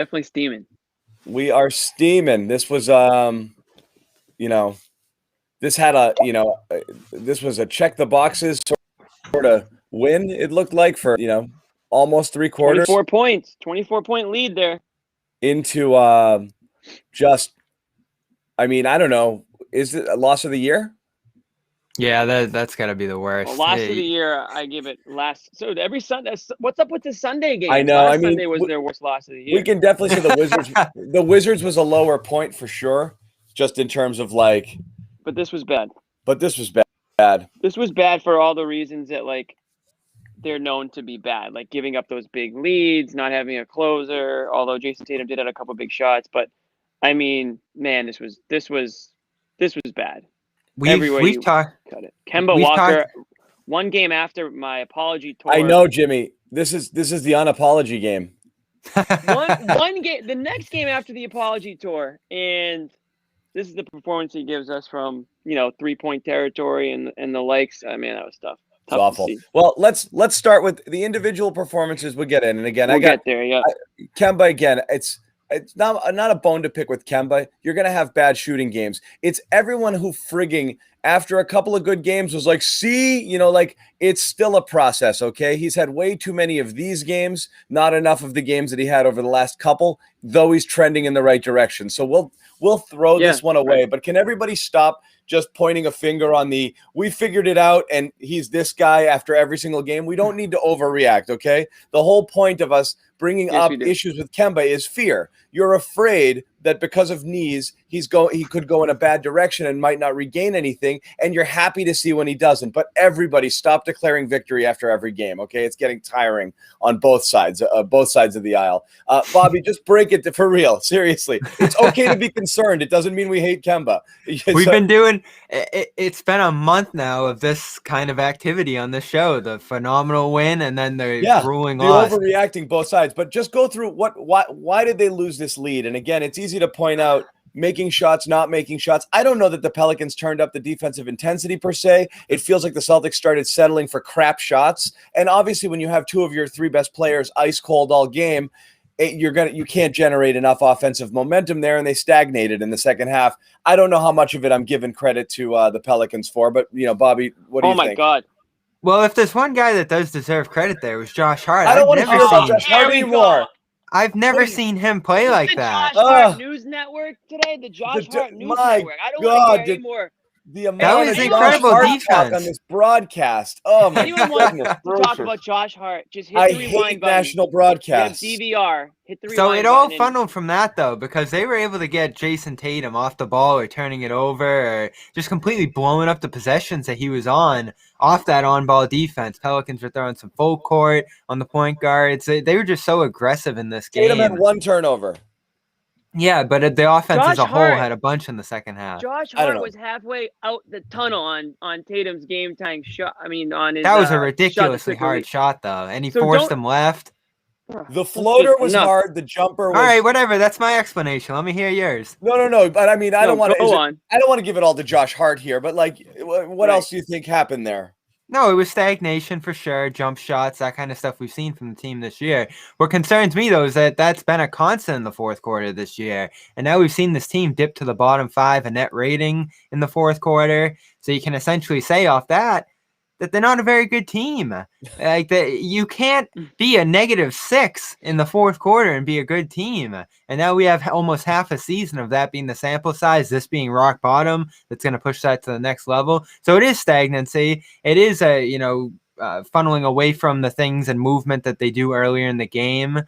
Definitely steaming. We are steaming. This was, this had this was a check the boxes sort of win. It looked like for, almost 3 quarters. 24 points, 24-point lead there. Into I don't know. Is it a loss of the year? Yeah, that's got to be the worst. Well, loss of the year, I give it last. So every Sunday, what's up with the Sunday game? I know. Last Sunday was their worst loss of the year. We can definitely say the Wizards. The Wizards was a lower point for sure, just in terms of like. But this was bad. This was bad for all the reasons that they're known to be bad, like giving up those big leads, not having a closer. Although Jayson Tatum did have a couple big shots, but man, this was bad. We've talked. Kemba Walker, one game after my apology tour. I know, Jimmy. This is the unapology game. one game, the next game after the apology tour, and this is the performance he gives us from 3-point territory and the likes. That was tough. It's awful. Well, let's start with the individual performances. We'll get in, and again, we'll get there. Yeah, Kemba again. It's not a bone to pick with Kemba. You're going to have bad shooting games. It's everyone who frigging after a couple of good games was like, see, it's still a process, okay? He's had way too many of these games, not enough of the games that he had over the last couple, though he's trending in the right direction. So we'll throw this one away. Right. But can everybody stop just pointing a finger on we figured it out and he's this guy after every single game? We don't need to overreact, okay? The whole point of us bringing up issues with Kemba is fear. You're afraid that because of knees, he could go in a bad direction and might not regain anything, and you're happy to see when he doesn't. But everybody stop declaring victory after every game, okay? It's getting tiring on both sides of the aisle. Bobby, just break it for real. Seriously. It's okay to be concerned. It doesn't mean we hate Kemba. We've been doing it's been a month now of this kind of activity on the show, the phenomenal win and then the grueling loss. Overreacting both sides. But just go through why did they lose this lead? And again, it's easy to point out making shots, not making shots. I don't know that the Pelicans turned up the defensive intensity per se. It feels like the Celtics started settling for crap shots. And obviously when you have 2 of your 3 best players ice cold all game, you can't generate enough offensive momentum there, and they stagnated in the second half. I don't know how much of it I'm giving credit to the Pelicans for, but Bobby, what do you think? Oh my God. Well, if there's one guy that does deserve credit there, it was Josh Hart. I don't want to hear about Josh Hart anymore. I've never seen him play like that. Josh Hart News Network today? The Josh Hart News Network. I don't want to hear anymore. The amount of incredible defense on this broadcast. Oh my Anyone wants to talk about Josh Hart? Just hit the rewind button. National broadcast. DVR. Hit the rewind So it all button funneled from that though, because they were able to get Jayson Tatum off the ball or turning it over or just completely blowing up the possessions that he was on off that on-ball defense. Pelicans were throwing some full court on the point guards. They were just so aggressive in this game. Tatum had 1 turnover. Yeah, but the offense as a whole had a bunch in the second half. Josh Hart was halfway out the tunnel on Tatum's game-tying shot. On his that was a ridiculously hard shot, though, and he forced him left. The floater was hard. The jumper was... All right, whatever. That's my explanation. Let me hear yours. No. But I don't want to... I don't want to give it all to Josh Hart here, but what else do you think happened there? No, it was stagnation for sure. Jump shots, that kind of stuff we've seen from the team this year. What concerns me, though, is that's been a constant in the fourth quarter this year. And now we've seen this team dip to the bottom 5 in net rating in the fourth quarter. So you can essentially say off that they're not a very good team. You can't be a -6 in the fourth quarter and be a good team. And now we have almost half a season of that being the sample size, this being rock bottom. That's going to push that to the next level. So it is stagnancy. It is funneling away from the things and movement that they do earlier in the game.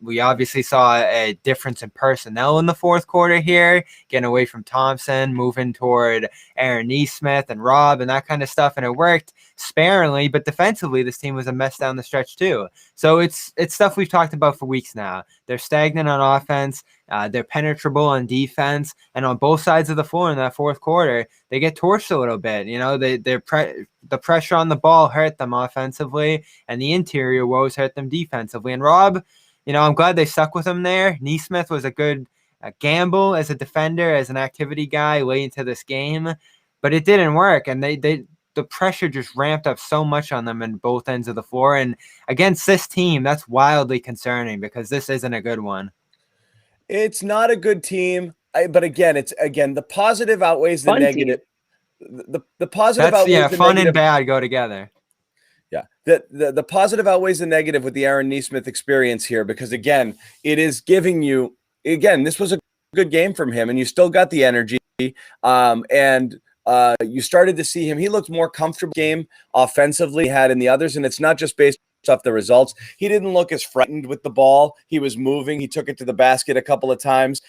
We obviously saw a difference in personnel in the fourth quarter here, getting away from Thompson, moving toward Aaron Nesmith and Rob and that kind of stuff. And it worked sparingly, but defensively, this team was a mess down the stretch too. So it's stuff we've talked about for weeks now. They're stagnant on offense. They're penetrable on defense. And on both sides of the floor in that fourth quarter, they get torched a little bit. The pressure on the ball hurt them offensively, and the interior woes hurt them defensively. And Rob, I'm glad they stuck with him there. Nesmith was a good gamble as a defender, as an activity guy late into this game, but it didn't work. And the pressure just ramped up so much on them in both ends of the floor. And against this team, that's wildly concerning because this isn't a good one. It's not a good team. But again, the positive outweighs the Fun negative. team. The positive outweighs the fun negative. and bad go together. Yeah, the positive outweighs the negative with the Aaron Nesmith experience here, because again, it is giving you, again, this was a good game from him, and you still got the energy, and you started to see him. He looked more comfortable game offensively had in the others, and it's not just based off the results. He didn't look as frightened with the ball. He was moving. He took it to the basket a couple of times.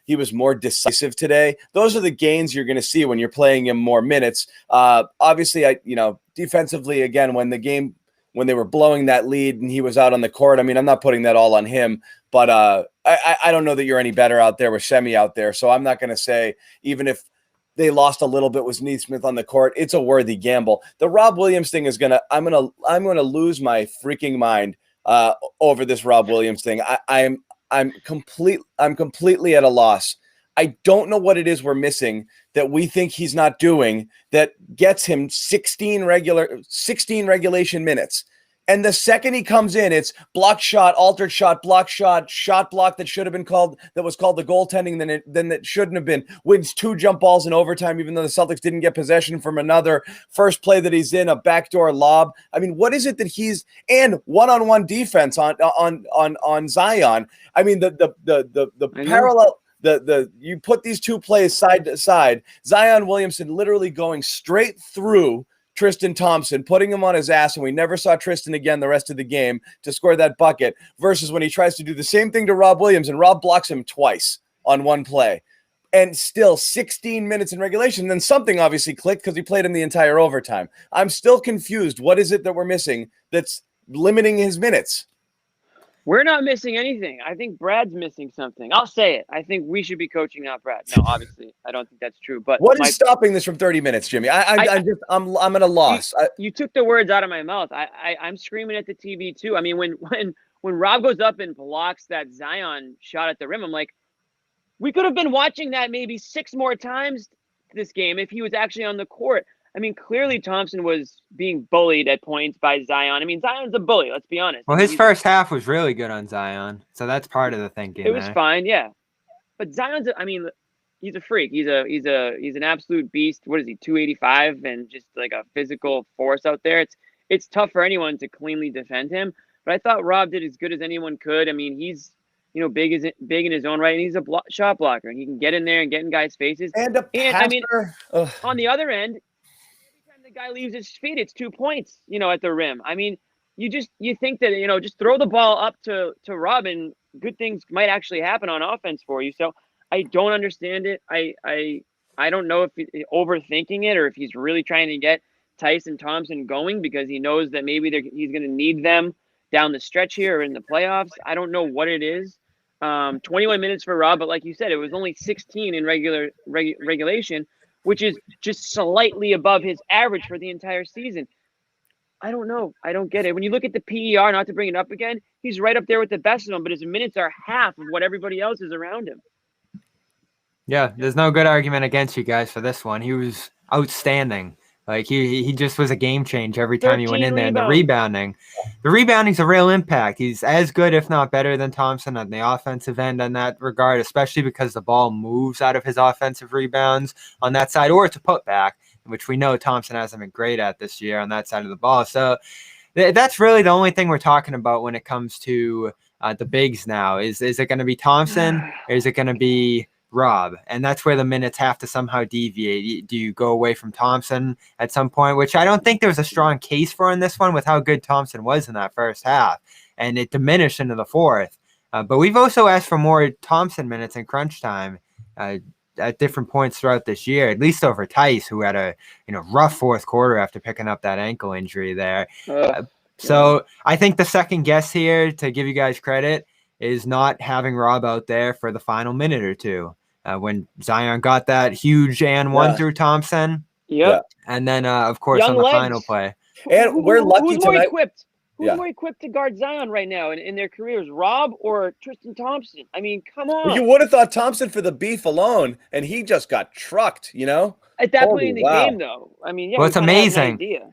He was more decisive today. Those are the gains you're going to see when you're playing him more minutes. Obviously, defensively, again, when they were blowing that lead and he was out on the court, I mean, I'm not putting that all on him, but I don't know that you're any better out there with Shemi out there. So I'm not going to say, even if they lost a little bit with Nesmith on the court, it's a worthy gamble. The Rob Williams thing is I'm gonna lose my freaking mind over this Rob Williams thing. I'm completely at a loss. I don't know what it is we're missing that we think he's not doing that gets him 16 regulation minutes. And the second he comes in, it's block shot, altered shot block that should have been called, that was called the goaltending, then it shouldn't have been. Wins 2 jump balls in overtime, even though the Celtics didn't get possession from another. First play that he's in, a backdoor lob. I mean, what is it that he's, and one-on-one defense on Zion. I mean, the parallel. You put these two plays side to side. Zion Williamson literally going straight through Tristan Thompson, putting him on his ass, and we never saw Tristan again the rest of the game to score that bucket, versus when he tries to do the same thing to Rob Williams, and Rob blocks him twice on one play. And still 16 minutes in regulation. And then something obviously clicked because he played in the entire overtime. I'm still confused. What is it that we're missing that's limiting his minutes? We're not missing anything. I think Brad's missing something. I'll say it. I think we should be coaching out Brad. No, obviously, I don't think that's true. But what is stopping this from 30 minutes, Jimmy? I'm at a loss. You took the words out of my mouth. I'm screaming at the TV too. I mean, when Rob goes up and blocks that Zion shot at the rim, I'm like, we could have been watching that maybe 6 more times this game if he was actually on the court. I mean, clearly Thompson was being bullied at points by Zion. I mean, Zion's a bully, let's be honest. Well, his first half was really good on Zion, so that's part of the thinking. It was fine, yeah. But Zion's, he's a freak. He's an absolute beast. What is he, 285, and just like a physical force out there. It's tough for anyone to cleanly defend him. But I thought Rob did as good as anyone could. I mean, he's big in his own right, and he's a shot blocker, and he can get in there and get in guys' faces. And I mean, on the other end, the guy leaves his feet, it's 2 points, at the rim. I mean, you think that, just throw the ball up to Rob and good things might actually happen on offense for you. So I don't understand it. I don't know if he's overthinking it or if he's really trying to get Tyson Thompson going because he knows that maybe he's going to need them down the stretch here or in the playoffs. I don't know what it is. 21 minutes for Rob, but like you said, it was only 16 in regulation, which is just slightly above his average for the entire season. I don't know. I don't get it. When you look at the PER, not to bring it up again, he's right up there with the best of them, but his minutes are half of what everybody else is around him. Yeah, there's no good argument against you guys for this one. He was outstanding. Like he just was a game changer every time he went in there. And the rebounding's a real impact. He's as good, if not better, than Thompson on the offensive end in that regard, especially because the ball moves out of his offensive rebounds on that side, or it's a putback, which we know Thompson hasn't been great at this year on that side of the ball. So that's really the only thing we're talking about when it comes to the bigs now. Is it going to be Thompson or is it going to be Rob? And that's where the minutes have to somehow deviate. Do you go away from Thompson at some point, which I don't think there was a strong case for in this one with how good Thompson was in that first half, and it diminished into the fourth. But we've also asked for more Thompson minutes in crunch time at different points throughout this year, at least over Tice, who had a rough fourth quarter after picking up that ankle injury there. So I think the second guess here, to give you guys credit, is not having Rob out there for the final minute or two. When Zion got that huge and one through Thompson. Yep. And then, of course, Young on the legs. final play. And we're lucky who's more tonight. Equipped? Who's more equipped to guard Zion right now in their careers, Rob or Tristan Thompson? I mean, come on. Well, you would have thought Thompson for the beef alone, and he just got trucked, At that point in the game, though. I mean, well, it's amazing. Idea.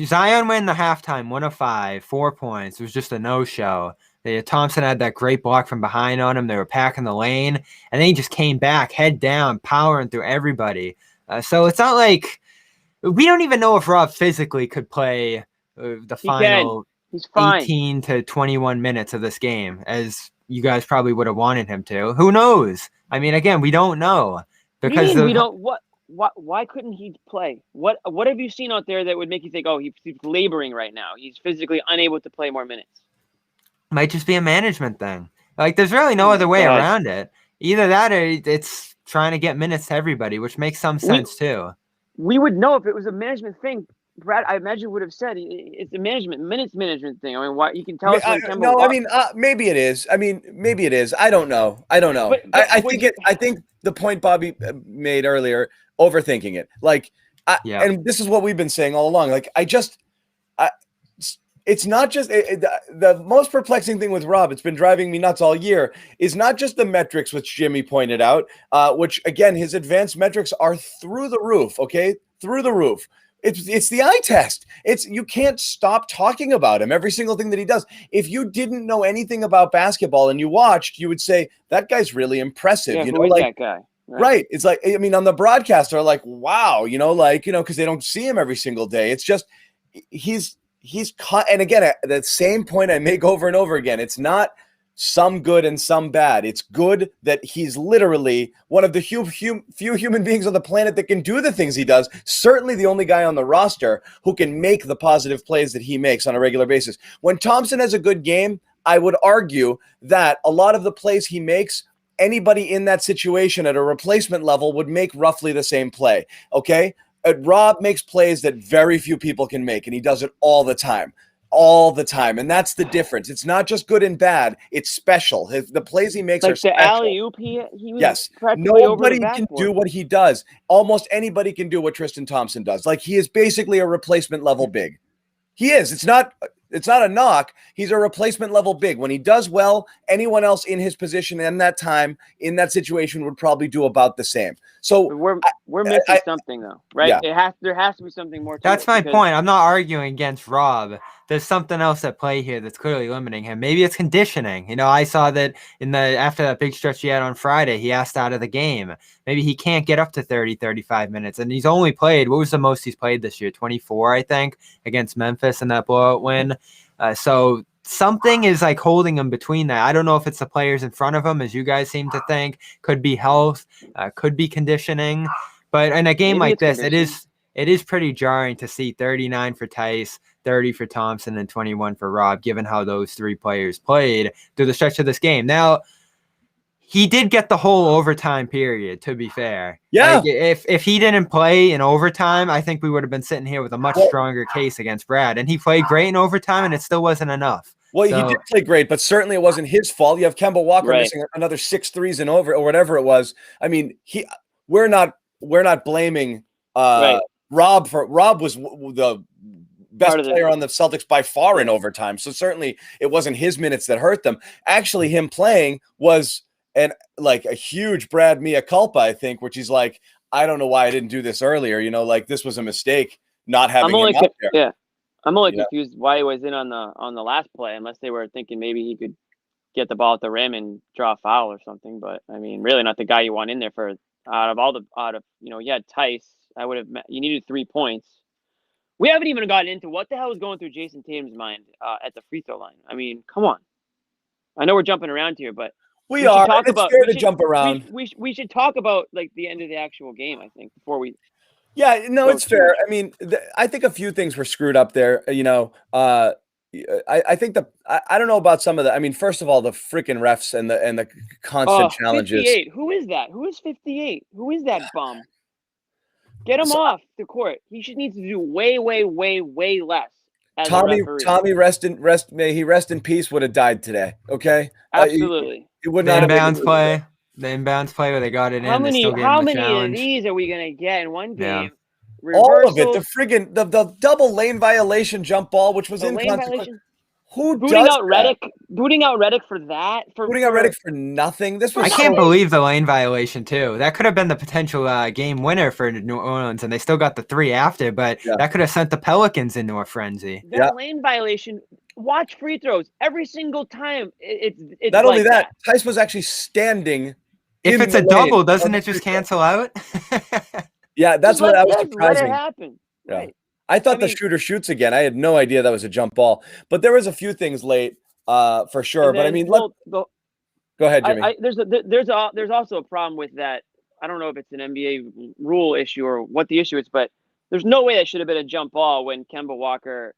Zion went in the halftime 1 of 5, 4 points. It was just a no-show. Thompson had that great block from behind on him. They were packing the lane, and then he just came back, head down, powering through everybody. So it's not like we don't even know if Rob physically could play the final 18 to 21 minutes of this game, as you guys probably would have wanted him to. Who knows? I mean, again, we don't know because we don't. Why couldn't he play? What have you seen out there that would make you think, oh, he's laboring right now? He's physically unable to play more minutes. Might just be a management thing. Like, there's really no other way around it. Either that or it's trying to get minutes to everybody, which makes some sense too. We would know if it was a management thing. Brad, I imagine, would have said it's a minutes management thing. I mean, why you can tell us when Kemba no, Walker. I mean, maybe it is. I mean, maybe it is. I don't know. But I think the point Bobby made earlier, overthinking it. Like, and this is what we've been saying all along. Like, it's not just the most perplexing thing with Rob. It's been driving me nuts all year. Is not just the metrics, which Jimmy pointed out, which again, his advanced metrics are through the roof. Okay, through the roof. It's the eye test. You can't stop talking about him. Every single thing that he does. If you didn't know anything about basketball and you watched, you would say that guy's really impressive. Yeah, you who know, is like that guy? Right. It's like, I mean, on the broadcast, they're like, wow, because they don't see him every single day. It's just he's caught. And again, that same point I make over and over again. It's not some good and some bad. It's good that he's literally one of the few human beings on the planet that can do the things he does. Certainly the only guy on the roster who can make the positive plays that he makes on a regular basis. When Thompson has a good game, I would argue that a lot of the plays he makes, anybody in that situation at a replacement level would make roughly the same play. Okay. Rob makes plays that very few people can make, and he does it all the time. And that's the difference. It's not just good and bad. It's special. The plays he makes are special. Like the alley-oop, he was yes. Nobody can do what he does. Almost anybody can do what Tristan Thompson does. Like, he is basically a replacement level big. He is. It's not a knock. He's a replacement level big. When he does well, anyone else in his position in that time, in that situation, would probably do about the same. So we're missing something, though, right? Yeah. There has to be something more to That's it. my point. I'm not arguing against Rob. There's something else at play here that's clearly limiting him. Maybe it's conditioning. I saw that after that big stretch he had on Friday, he asked out of the game. Maybe he can't get up to 30, 35 minutes. And he's only played, what was the most he's played this year? 24, I think, against Memphis in that blowout win. So something is like holding him between that. I don't know if it's the players in front of him, as you guys seem to think. Could be health, could be conditioning. But in a game like this, it is pretty jarring to see 39 for Tice, 30 for Thompson, and 21 for Rob, given how those three players played through the stretch of this game. Now, he did get the whole overtime period, to be fair. Yeah. Like, if he didn't play in overtime, I think we would have been sitting here with a much stronger case against Brad. And he played great in overtime, and it still wasn't enough. Well, he did play great, but certainly it wasn't his fault. You have Kemba Walker missing another 6 threes in over, or whatever it was. I mean, we're not blaming Rob for Rob was the best player on the Celtics by far in overtime. So certainly it wasn't his minutes that hurt them. Actually, him playing was like a huge Brad mea culpa, I think, which he's like, I don't know why I didn't do this earlier. Like, this was a mistake not having him out there. Yeah. I'm only confused why he was in on the last play, unless they were thinking maybe he could get the ball at the rim and draw a foul or something. But I mean, really not the guy you want in there for you had Tice. You needed 3 points. We haven't even gotten into what the hell was going through Jayson Tatum's mind at the free throw line. I mean, come on. I know we're jumping around here, but we should talk about. It's fair to jump around. We should talk about like the end of the actual game. I think before we. Yeah, no, it's fair. I mean, I think a few things were screwed up there. I think I don't know about some of the. I mean, first of all, the freaking refs and the constant challenges. 58. Who is that? Who is 58? Who is that bum? Get him off the court. He needs to do way, way, way, way less. Tommy, may he rest in peace. Would have died today. Okay, absolutely. He would not. The inbounds play where they got it in. How many of these are we gonna get in one game? Yeah. All of it. The double lane violation jump ball, which was inconsequential. Booting out Reddick for that? Booting out Reddick for nothing. I can't believe the lane violation too. That could have been the potential game winner for New Orleans, and they still got the 3 after. But that could have sent the Pelicans into a frenzy. The lane violation. watch free throws every single time. It's Not only like that, Tice was actually standing. If in it's the a double, lane doesn't on it the just free throw. cancel out? Yeah, that's what I was Just let it surprising. happen. Yeah. Right. I thought I the mean, shooter shoots again. I had no idea that was a jump ball, but there was a few things late, for sure. and But I then mean, go ahead, Jimmy. there's also a problem with that. I don't know if it's an NBA rule issue or what the issue is, but there's no way that should have been a jump ball when Kemba Walker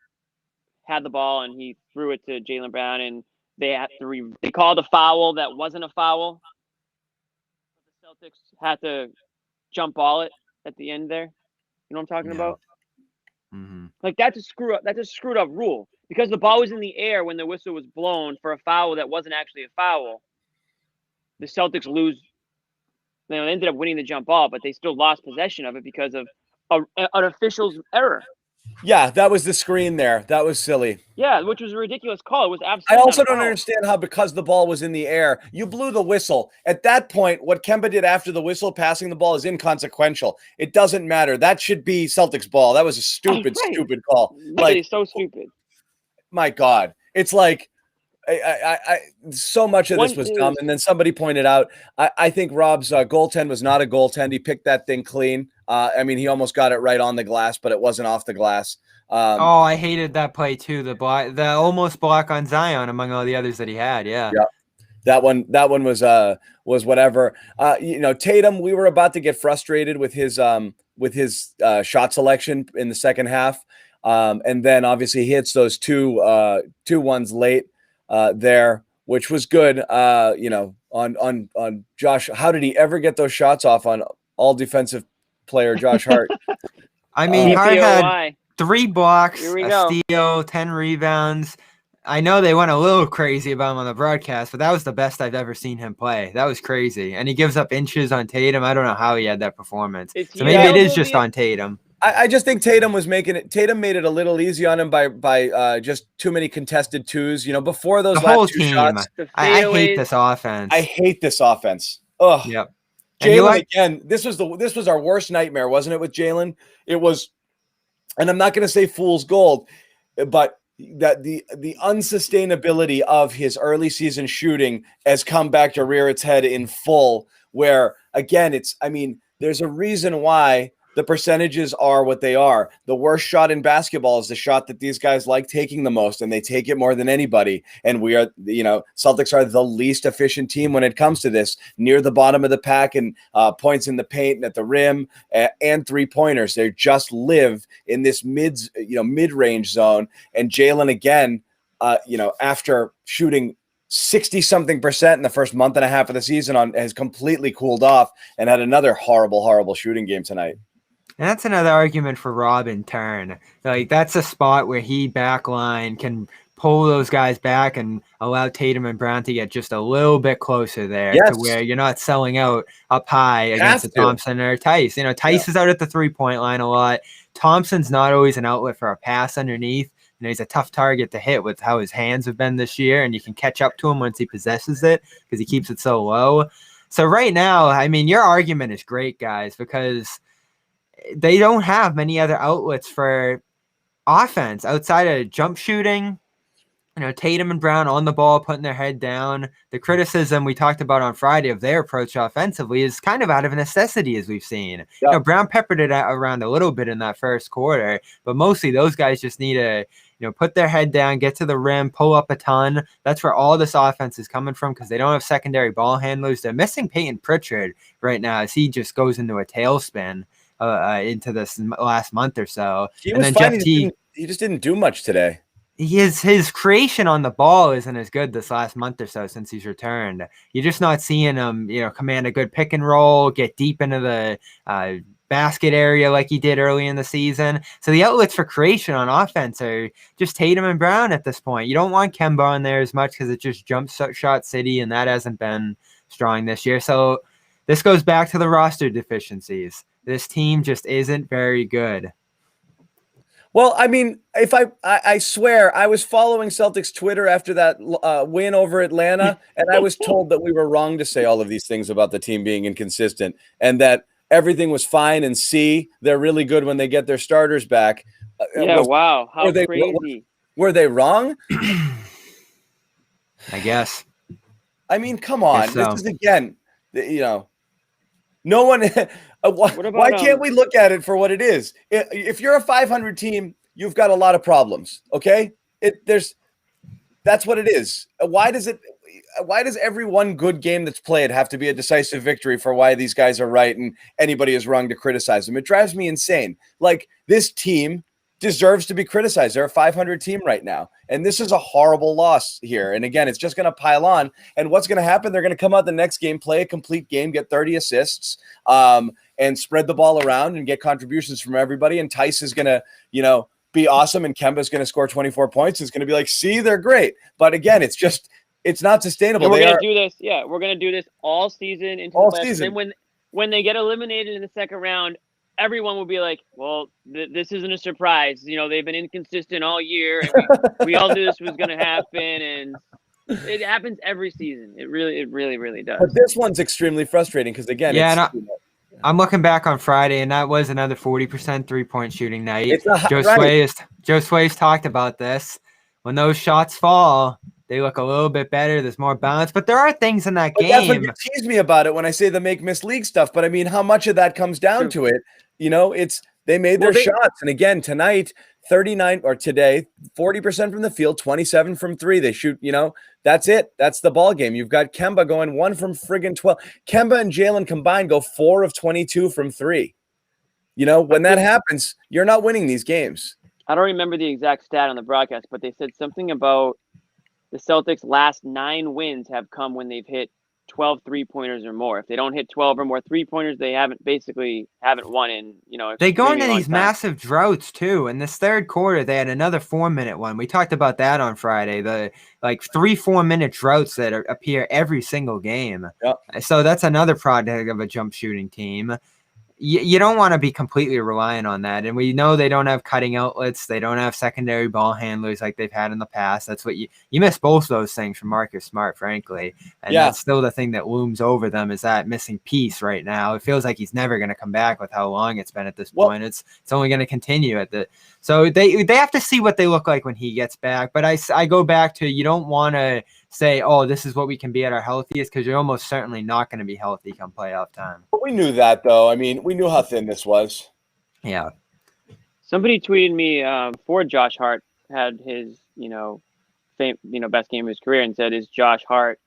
had the ball and he threw it to Jaylen Brown, and they called a foul that wasn't a foul. The Celtics had to jump ball it at the end there. You know what I'm talking about? Mm-hmm. Like that's a screw up. That's a screwed up rule because the ball was in the air when the whistle was blown for a foul that wasn't actually a foul. The Celtics lose. They ended up winning the jump ball, but they still lost possession of it because of an official's error. Yeah, that was the screen there. That was silly. Yeah, which was a ridiculous call. It was I absolutely. also don't understand how, because the ball was in the air, you blew the whistle. At that point, what Kemba did after the whistle, passing the ball, is inconsequential. It doesn't matter. That should be Celtics ball. That was a stupid call. Literally so stupid. My God, it's like so much of this was dumb. And then somebody pointed out, I think Rob's goaltend was not a goaltend. He picked that thing clean. I mean, he almost got it right on the glass, but it wasn't off the glass. I hated that play too. The almost block on Zion among all the others that he had. Yeah. That one was whatever. Tatum, we were about to get frustrated with his shot selection in the second half. And then obviously he hits those two ones late there, which was good. On Josh, how did he ever get those shots off on all defensive player Josh Hart? I mean, Hart had 3 blocks, a steal, 10 rebounds. I know they went a little crazy about him on the broadcast, but that was the best I've ever seen him play. That was crazy. And he gives up inches on Tatum. I don't know how he had that performance. So maybe it is just on Tatum. I just think Tatum was making it. Tatum made it a little easy on him by just too many contested twos. Before those last 2 shots. I hate this offense. I hate this offense. Ugh. Yep. Jaylen again. This was our worst nightmare, wasn't it? With Jaylen, it was, and I'm not going to say fool's gold, but that the unsustainability of his early season shooting has come back to rear its head in full. Where again, there's a reason why the percentages are what they are. The worst shot in basketball is the shot that these guys like taking the most, and they take it more than anybody. And we are, Celtics are the least efficient team when it comes to this, near the bottom of the pack and points in the paint and at the rim and 3-pointers. They just live in this mid-range zone. And Jaylen again, after shooting 60-something% in the first month and a half of the season has completely cooled off and had another horrible shooting game tonight. And that's another argument for Rob in turn. Like, that's a spot where he backline can pull those guys back and allow Tatum and Brown to get just a little bit closer there to where you're not selling out up high against Thompson or Tice. Tice is out at the 3-point line a lot. Thompson's not always an outlet for a pass underneath. He's a tough target to hit with how his hands have been this year, and you can catch up to him once he possesses it because he keeps it so low. So right now, your argument is great, guys, because they don't have many other outlets for offense outside of jump shooting. Tatum and Brown on the ball, putting their head down. The criticism we talked about on Friday of their approach offensively is kind of out of necessity, as we've seen. Yep. Brown peppered it around a little bit in that first quarter, but mostly those guys just need to, put their head down, get to the rim, pull up a ton. That's where all this offense is coming from because they don't have secondary ball handlers. They're missing Peyton Pritchard right now as he just goes into a tailspin into this last month or so. He was fine. He just didn't do much today. His creation on the ball isn't as good this last month or so since he's returned. You're just not seeing him, command a good pick and roll, get deep into the basket area like he did early in the season. So the outlets for creation on offense are just Tatum and Brown at this point. You don't want Kemba on there as much because it just jumps shot city, and that hasn't been strong this year. So this goes back to the roster deficiencies. This team just isn't very good. Well, if I swear I was following Celtics Twitter after that win over Atlanta, and I was told that we were wrong to say all of these things about the team being inconsistent and that everything was fine. And they're really good when they get their starters back. Wow, how crazy! Were they wrong? I guess. I mean, come on. So. This is, again, no one why can't we look at it for what it is? If you're a 500 team, you've got a lot of problems, okay? That's what it is. Why does every one good game that's played have to be a decisive victory for why these guys are right and anybody is wrong to criticize them? It drives me insane. Like, this team deserves to be criticized. They're a 500 team right now. And this is a horrible loss here. And again, it's just going to pile on. And what's going to happen? They're going to come out the next game, play a complete game, get 30 assists, and spread the ball around and get contributions from everybody. And Tice is going to, be awesome. And Kemba's going to score 24 points. It's going to be like, see, they're great. But again, it's not sustainable. And we're going to do this. Yeah, we're going to do this all season into all the playoffs. season. And when they get eliminated in the second round, everyone will be like, well, this isn't a surprise. They've been inconsistent all year. And we all knew this was going to happen. And it happens every season. It really, really does. But this one's extremely frustrating because, again, I'm looking back on Friday, and that was another 40% 3-point shooting night. Joe Sway's talked about this. When those shots fall, they look a little bit better. There's more balance, but there are things in that game. That's what you tease me about it when I say the miss league stuff. But I mean, how much of that comes down to it? They made their shots, and again tonight, 39 or today, 40% from the field, 27 from three. They shoot. That's it. That's the ball game. You've got Kemba going 1 from friggin' 12. Kemba and Jaylen combined go 4 of 22 from three. When that happens, you're not winning these games. I don't remember the exact stat on the broadcast, but they said something about the Celtics' last 9 wins have come when they've hit 12 3-pointers or more. If they don't hit 12 or more 3-pointers, they haven't won in, they go into these massive droughts too. In this third quarter, they had another 4-minute one. We talked about that on Friday. The 3-4-minute droughts that appear every single game. Yep. So that's another product of a jump shooting team. You don't want to be completely reliant on that. And we know they don't have cutting outlets. They don't have secondary ball handlers like they've had in the past. That's what you miss both those things from Marcus Smart, frankly. And that's still the thing that looms over them is that missing piece right now. It feels like he's never going to come back with how long it's been at this point. It's only going to continue so they have to see what they look like when he gets back. But I go back to, you don't want to say, oh, this is what we can be at our healthiest, because you're almost certainly not going to be healthy come playoff time. But we knew that, though. I mean, we knew how thin this was. Yeah. Somebody tweeted me before Josh Hart had his, best game of his career, and said, is Josh Hart,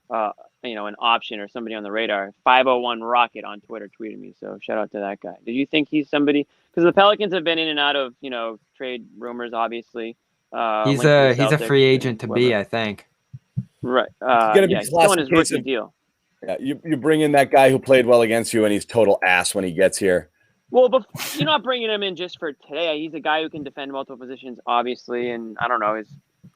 an option or somebody on the radar? 501 Rocket on Twitter tweeted me, so shout out to that guy. Did you think he's somebody? Because the Pelicans have been in and out of, trade rumors, obviously. He's a free agent to be, I think. Right. He's still on his rookie deal. Yeah, you bring in that guy who played well against you, and he's total ass when he gets here. Well, but you're not bringing him in just for today. He's a guy who can defend multiple positions, obviously, and I don't know.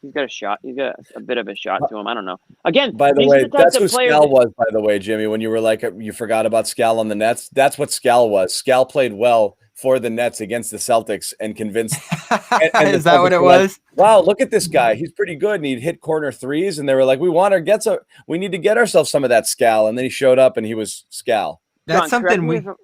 He's got a shot. He's got a bit of a shot to him. I don't know. Again, by the way, that's who Scal was. By the way, Jimmy, when you were like you forgot about Scal on the Nets, that's what Scal was. Scal played well for the Nets against the Celtics and convinced. Is that what it was? Like, wow, look at this guy. He's pretty good. And he'd hit corner threes. And they were like, we need to get ourselves some of that Scal. And then he showed up and he was Scal. That's John, something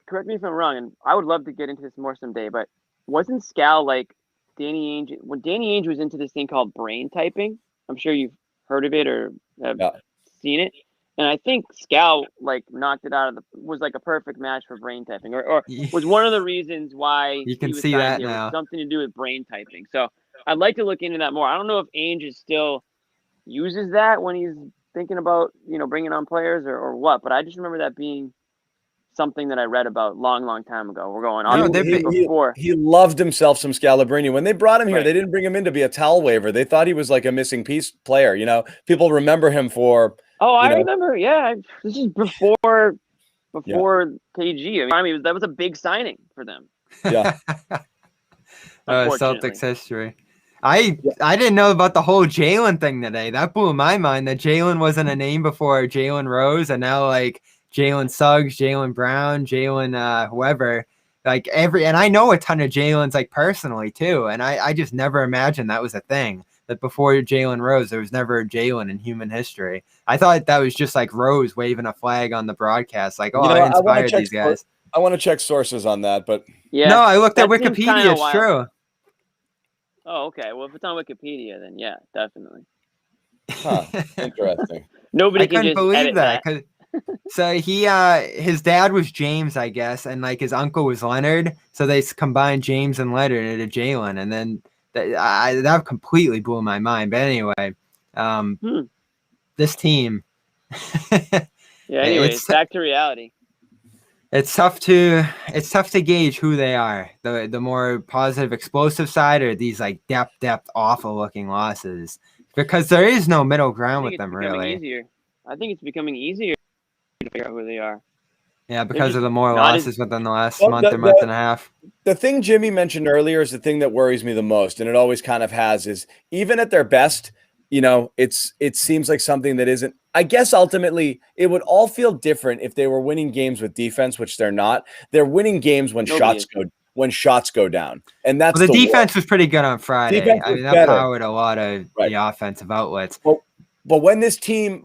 correct me if I'm wrong. And I would love to get into this more someday, but wasn't Scal like Danny Ainge? When Danny Ainge was into this thing called brain typing, I'm sure you've heard of it or have seen it. And I think Scal knocked it was like a perfect match for brain typing, or was one of the reasons why you can see that there now. Was something to do with brain typing. So I'd like to look into that more. I don't know if Ainge is still uses that when he's thinking about bringing on players or what, but I just remember that being something that I read about long time ago. We're going before. He loved himself some Scalabrini. When they brought him here, they didn't bring him in to be a towel waver. They thought he was like a missing piece player. People remember him for. Oh, I remember. Yeah, this is before KG. I mean, that was a big signing for them. Yeah. Celtics history. I didn't know about the whole Jaylen thing today. That blew my mind that Jaylen wasn't a name before Jalen Rose, and now Jalen Suggs, Jalen Brown, Jalen whoever. And I know a ton of Jalen's personally too, and I just never imagined that was a thing. That before Jalen Rose, there was never a Jalen in human history. I thought that was just Rose waving a flag on the broadcast, I inspired these guys. I want to check sources on that, but yeah, no, I looked at Wikipedia. It's true. Oh, okay. Well, if it's on Wikipedia, then yeah, definitely. Huh. Interesting. Nobody I can couldn't just believe edit that. that. So his dad was James, I guess, and like his uncle was Leonard. So they combined James and Leonard into Jaylen, and then that completely blew my mind. But anyway, Hmm. this team, Yeah. Anyways, it's back to reality. it's tough to gauge who they are. The more positive, explosive side, or these like depth, awful looking losses, because there is no middle I ground think with it's them becoming really. easier. I think it's becoming easier to figure out who they are. Yeah, They're because just of the more not as losses within the last Well, month or month and a half. the thing Jimmy mentioned earlier is the thing that worries me the most, and it always kind of has, is even at their best, it seems like something that isn't. I guess ultimately it would all feel different if they were winning games with defense, which they're not. They're winning games when nobody is. shots go down, and that's Well, the the war. defense was pretty good on Friday. Defense I was mean, that better, powered a lot of right? the offensive outlets. But when this team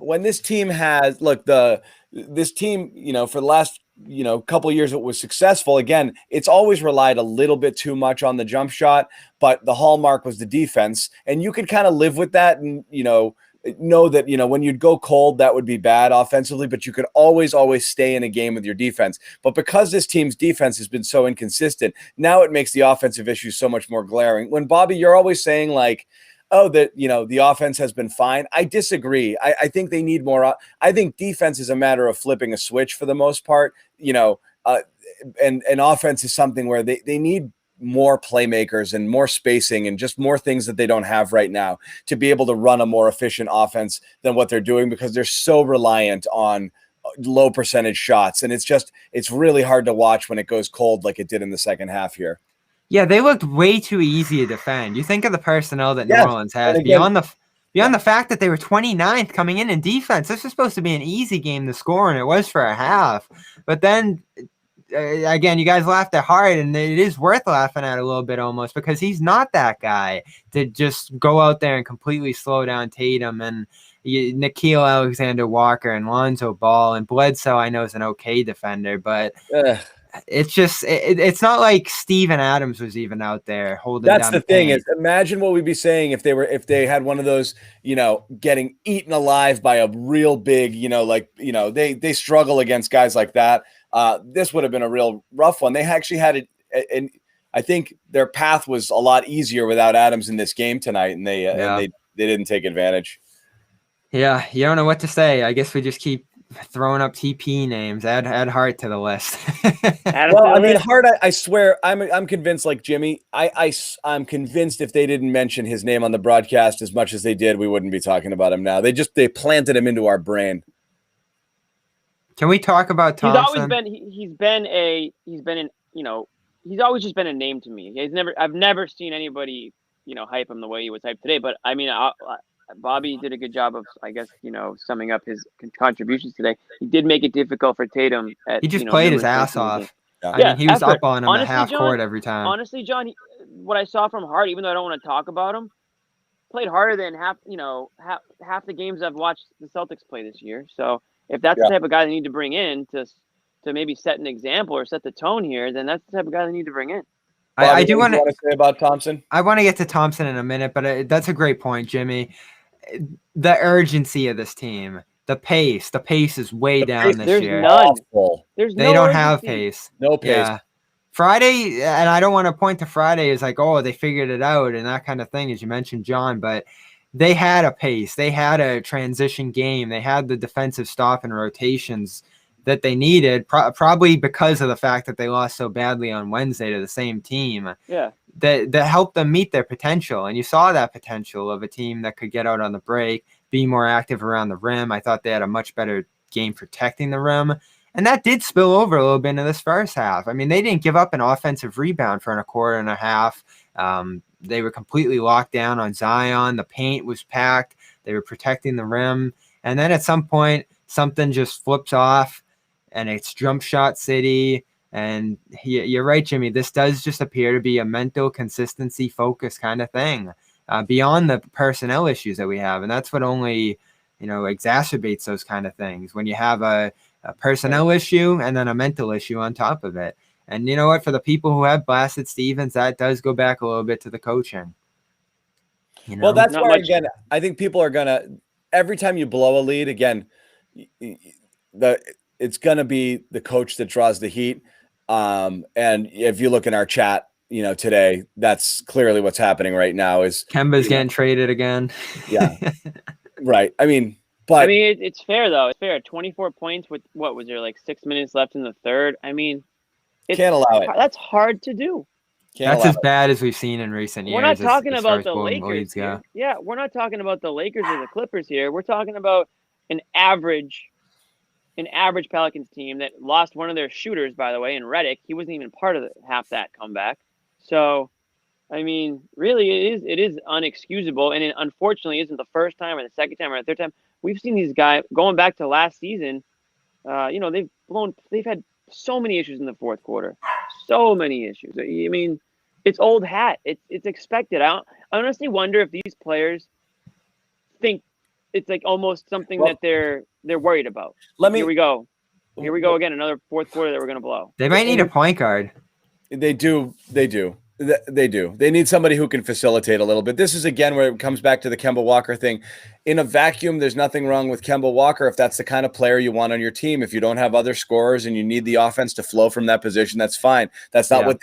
has look this team, for the last couple of years it was successful. Again, it's always relied a little bit too much on the jump shot, but the hallmark was the defense, and you could kind of live with that, and know that when you'd go cold that would be bad offensively, but you could always stay in a game with your defense. But because this team's defense has been so inconsistent, now it makes the offensive issues so much more glaring. When Bobby, you're always saying like, oh, that the offense has been fine. I disagree. I think they need more. I think defense is a matter of flipping a switch for the most part. And offense is something where they need more playmakers and more spacing and just more things that they don't have right now to be able to run a more efficient offense than what they're doing, because they're so reliant on low percentage shots. And it's really hard to watch when it goes cold like it did in the second half here. Yeah, they looked way too easy to defend. You think of the personnel that New Yes. Orleans has, And again, beyond the fact that they were 29th coming in defense. This was supposed to be an easy game to score, and it was for a half. But then, again, you guys laughed at hard, and it is worth laughing at a little bit almost, because he's not that guy to just go out there and completely slow down Tatum and Nikhil Alexander-Walker and Lonzo Ball. And Bledsoe, I know, is an okay defender, but it's just it's not like Steven Adams was even out there holding That's down the the thing paint. is, imagine what we'd be saying if they had one of those, getting eaten alive by a real big, they struggle against guys like that. This would have been a real rough one. They actually had it, and I think their path was a lot easier without Adams in this game tonight, and they didn't take advantage. Yeah, you don't know what to say. I guess we just keep throwing up TP names. Add Hart to the list. Well, I mean, Hart, I swear, I'm convinced, like Jimmy, I'm convinced if they didn't mention his name on the broadcast as much as they did, we wouldn't be talking about him now. They planted him into our brain. Can we talk about Thompson? He's always just been a name to me. I've never seen anybody, hype him the way he was hyped today. But I mean, Bobby did a good job of, I guess, summing up his contributions today. He did make it difficult for Tatum. He just played his ass off. Yeah. I mean, he was up on him at half court every time. Honestly, John, what I saw from Hart, even though I don't want to talk about him, played harder than half the games I've watched the Celtics play this year. So if that's the type of guy they need to bring in to maybe set an example or set the tone here, then that's the type of guy they need to bring in. Bobby, I do want to say about Thompson. I want to get to Thompson in a minute, but that's a great point, Jimmy. The urgency of this team, the pace is way down this year. They don't have pace. No pace. Yeah. Friday, and I don't want to point to Friday as like, oh, they figured it out and that kind of thing, as you mentioned, John, but they had a pace. They had a transition game. They had the defensive stop and rotations that they needed, probably because of the fact that they lost so badly on Wednesday to the same team. Yeah. That helped them meet their potential. And you saw that potential of a team that could get out on the break, be more active around the rim. I thought they had a much better game protecting the rim. And that did spill over a little bit into this first half. I mean, they didn't give up an offensive rebound for a quarter and a half. They were completely locked down on Zion. The paint was packed. They were protecting the rim. And then at some point, something just flips off, and it's jump shot city. And you're right, Jimmy. This does just appear to be a mental consistency focus kind of thing, beyond the personnel issues that we have. And that's what only, exacerbates those kind of things when you have a personnel issue and then a mental issue on top of it. And you know what? For the people who have blasted Stevens, that does go back a little bit to the coaching. Well, that's Not why, much. again, I think people are going to, every time you blow a lead, again, it's going to be the coach that draws the heat. And if you look in our chat, today, that's clearly what's happening right now is Kemba's getting traded again. Yeah. Right. I mean, but it's fair though. It's fair. 24 points with what was there, like 6 minutes left in the third? I mean, can't allow it. That's hard to do. That's as bad as we've seen in recent years. We're not talking as about the Lakers here. Yeah, we're not talking about the Lakers or the Clippers here. We're talking about an average Pelicans team that lost one of their shooters, by the way, in Redick. He wasn't even part of half that comeback. So, I mean, really, it is unexcusable, and it unfortunately isn't the first time or the second time or the third time. We've seen these guys going back to last season. They've had so many issues in the fourth quarter, so many issues. I mean, it's old hat. It's expected. I honestly wonder if these players think it's like almost something that they're worried about. Here we go again. Another fourth quarter that we're gonna blow. They might need a point guard. They do. They do. They need somebody who can facilitate a little bit. This is, again, where it comes back to the Kemba Walker thing. In a vacuum, there's nothing wrong with Kemba Walker if that's the kind of player you want on your team. If you don't have other scorers and you need the offense to flow from that position, that's fine. That's not what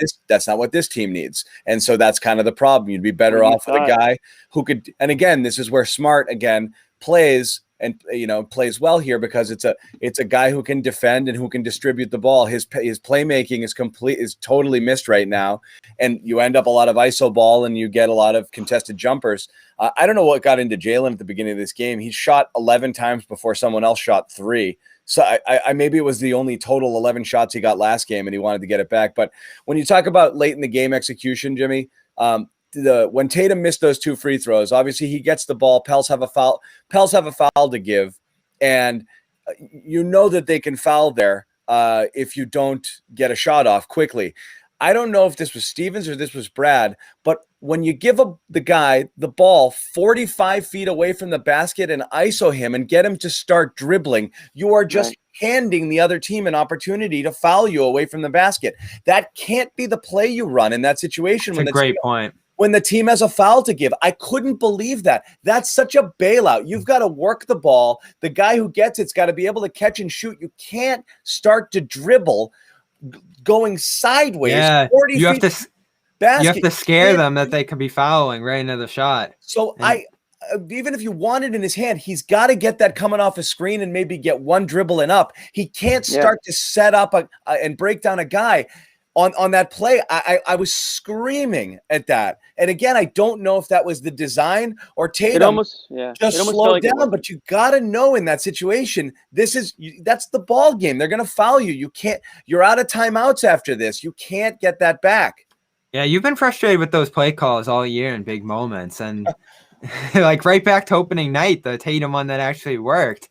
this team needs. And so that's kind of the problem. You'd be better off with a guy who could, and again, this is where Smart again plays and plays well here, because it's a guy who can defend and who can distribute the ball. His playmaking is totally missed right now, and you end up a lot of ISO ball and you get a lot of contested jumpers. I don't know what got into Jaylen at the beginning of this game. He shot 11 times before someone else shot 3. So I maybe it was the only total 11 shots he got last game and he wanted to get it back. But when you talk about late in the game execution, Jimmy, when Tatum missed those 2 free throws, obviously he gets the ball. Pels have a foul to give, and that they can foul there if you don't get a shot off quickly. I don't know if this was Stevens or this was Brad, but when you give the guy the ball 45 feet away from the basket and ISO him and get him to start dribbling, you are just handing the other team an opportunity to foul you away from the basket. That can't be the play you run in that situation. That's a great point. When the team has a foul to give. I couldn't believe that. That's such a bailout. You've got to work the ball. The guy who gets it's got to be able to catch and shoot. You can't start to dribble going sideways. Yeah, 40 you feet have to basket. You have to scare them that they could be fouling right into the shot. So even if you want it in his hand, he's got to get that coming off a screen and maybe get one dribble and up. He can't start to set up and break down a guy. On that play, I was screaming at that. And again, I don't know if that was the design or Tatum just slowed down, but you got to know in that situation, that's the ball game. They're going to foul you. You're out of timeouts after this. You can't get that back. Yeah, you've been frustrated with those play calls all year in big moments. And like right back to opening night, the Tatum one that actually worked.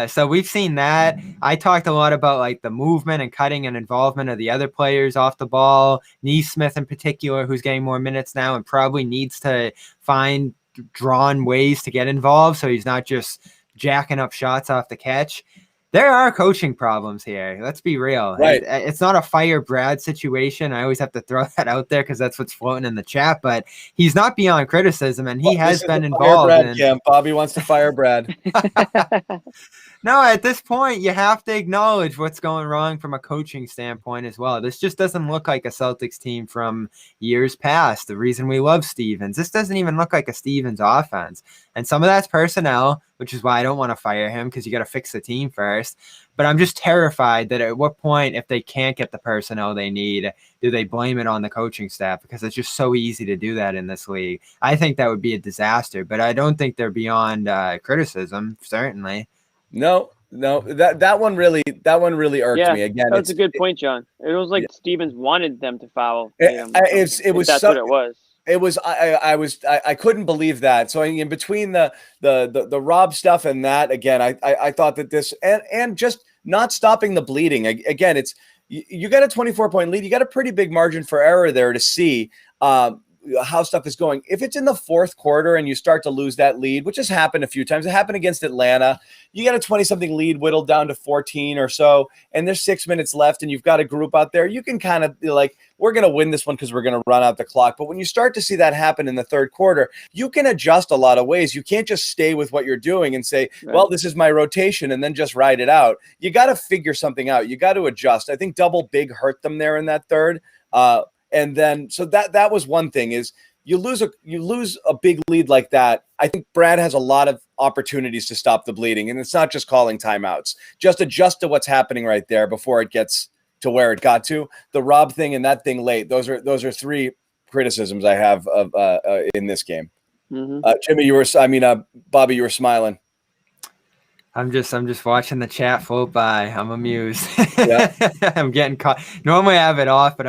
So we've seen that. I talked a lot about like the movement and cutting and involvement of the other players off the ball. Neesmith in particular, who's getting more minutes now and probably needs to find drawn ways to get involved so he's not just jacking up shots off the catch. There are coaching problems here. Let's be real. Right. It's not a fire Brad situation. I always have to throw that out there because that's what's floating in the chat. But he's not beyond criticism, and he has been involved. Bobby wants to fire Brad. No, at this point, you have to acknowledge what's going wrong from a coaching standpoint as well. This just doesn't look like a Celtics team from years past. The reason we love Stevens. This doesn't even look like a Stevens offense. And some of that's personnel, which is why I don't want to fire him because you got to fix the team first. But I'm just terrified that at what point, if they can't get the personnel they need, do they blame it on the coaching staff? Because it's just so easy to do that in this league. I think that would be a disaster, but I don't think they're beyond criticism, certainly. No, that one really irked me. Again, that's a good point, John. It was like Stevens wanted them to foul. It was that's what it was. It was I couldn't believe that. So in between the Rob stuff and that, again, I thought that this and just not stopping the bleeding. Again, it's you got a 24-point lead. You got a pretty big margin for error there to see. how stuff is going. If it's in the fourth quarter and you start to lose that lead, which has happened a few times, it happened against Atlanta. You get a 20-something lead whittled down to 14 or so, and there's 6 minutes left, and you've got a group out there. You can kind of be like, we're going to win this one because we're going to run out the clock. But when you start to see that happen in the third quarter, you can adjust a lot of ways. You can't just stay with what you're doing and say, well, this is my rotation, and then just ride it out. You got to figure something out. You got to adjust. I think double big hurt them there in that third. And then, so that was one thing is you lose a big lead like that. I think Brad has a lot of opportunities to stop the bleeding, and it's not just calling timeouts. Just adjust to what's happening right there before it gets to where it got to. The Rob thing and that thing late. Those are three criticisms I have of in this game. Mm-hmm. Jimmy, Bobby, you were smiling. I'm just watching the chat float by. I'm amused. Yeah. I'm getting caught. Normally I have it off, but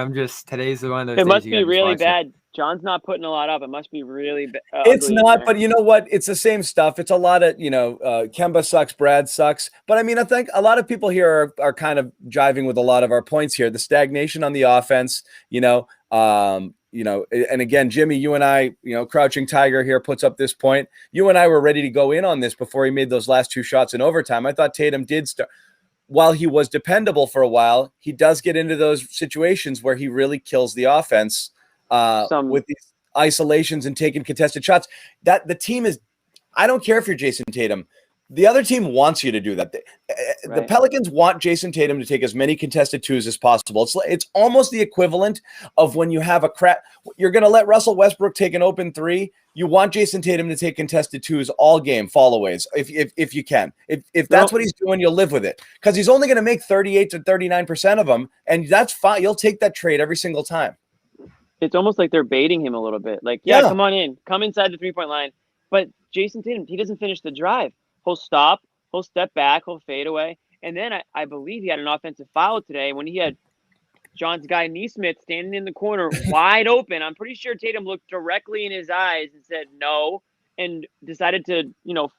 today's the one of those It days must you be gotta just really watch bad. it. John's not putting a lot up. It must be really bad. It's not, but you know what? It's the same stuff. It's a lot of, Kemba sucks, Brad sucks. But I mean, I think a lot of people here are kind of jiving with a lot of our points here. The stagnation on the offense, and again, Jimmy, you and I, Crouching Tiger here puts up this point. You and I were ready to go in on this before he made those last 2 shots in overtime. I thought Tatum did start. While he was dependable for a while, he does get into those situations where he really kills the offense with these isolations and taking contested shots. That the team is, I don't care if you're Jayson Tatum. The other team wants you to do that. The Pelicans want Jayson Tatum to take as many contested twos as possible. It's almost the equivalent of when you have you're going to let Russell Westbrook take an open 3. You want Jayson Tatum to take contested twos all game, fallaways, if you can. If that's what he's doing, you'll live with it because he's only going to make 38 to 39% of them, and that's fine. You'll take that trade every single time. It's almost like they're baiting him a little bit. Like, yeah, come on in, come inside the 3-point line. But Jayson Tatum, he doesn't finish the drive. He'll stop, he'll step back, he'll fade away. And then I believe he had an offensive foul today when he had John's guy Neesmith standing in the corner wide open. I'm pretty sure Tatum looked directly in his eyes and said no and decided to,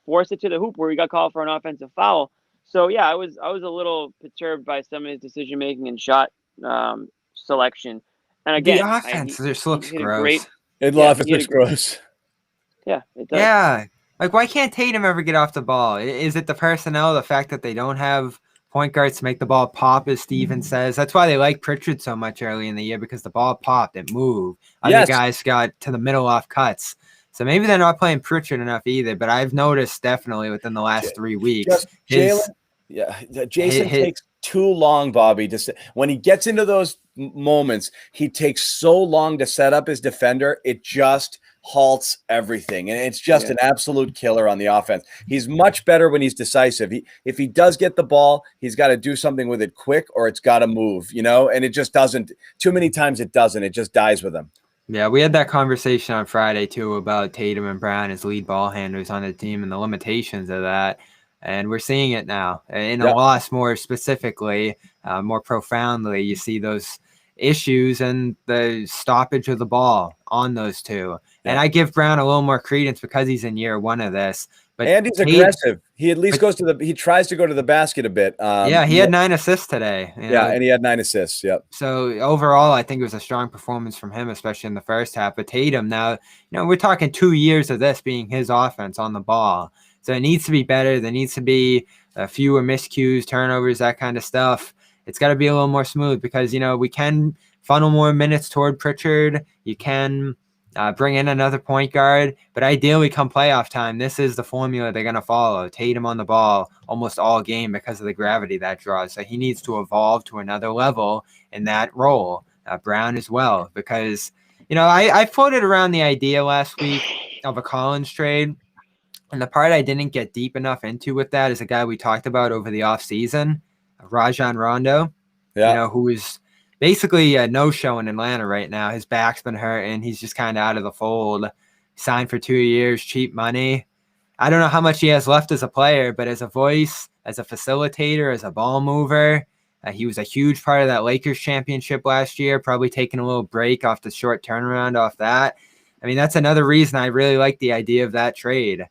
force it to the hoop where he got called for an offensive foul. So, yeah, I was a little perturbed by some of his decision-making and shot selection. And again, the offense just looks gross. The offense looks gross. Yeah, it does. Yeah. Like, why can't Tatum ever get off the ball? Is it the personnel, the fact that they don't have point guards to make the ball pop, as Steven says? That's why they like Pritchard so much early in the year, because the ball popped, it moved. Other guys got to the middle off cuts. So maybe they're not playing Pritchard enough either, but I've noticed definitely within the last 3 weeks. Jayson takes too long, Bobby. When he gets into those moments, he takes so long to set up his defender. It just halts everything, and it's just an absolute killer on the offense. He's much better when he's decisive. If he does get the ball, he's got to do something with it quick, or it's got to move, and it just doesn't. Too many times it doesn't. It just dies with him. Yeah, we had that conversation on Friday too about Tatum and Brown as lead ball handlers on the team and the limitations of that. And we're seeing it now in a loss more specifically, more profoundly. You see those issues and the stoppage of the ball on those two. And I give Brown a little more credence because he's in year 1 of this. But and he's aggressive. He at least he tries to go to the basket a bit. He had 9 assists today. And he had 9 assists. Yep. So overall, I think it was a strong performance from him, especially in the first half. But Tatum now, we're talking 2 years of this being his offense on the ball. So it needs to be better. There needs to be fewer miscues, turnovers, that kind of stuff. It's got to be a little more smooth because, we can funnel more minutes toward Pritchard. You can bring in another point guard. But ideally, come playoff time, this is the formula they're going to follow. Tatum on the ball almost all game because of the gravity that draws. So he needs to evolve to another level in that role. Brown as well. Because, I floated around the idea last week of a Collins trade. And the part I didn't get deep enough into with that is a guy we talked about over the offseason, Rajon Rondo, who is basically a no-show in Atlanta right now. His back's been hurt, and he's just kind of out of the fold. Signed for 2 years, cheap money. I don't know how much he has left as a player, but as a voice, as a facilitator, as a ball mover, he was a huge part of that Lakers championship last year, probably taking a little break off the short turnaround off that. I mean, that's another reason I really like the idea of that trade.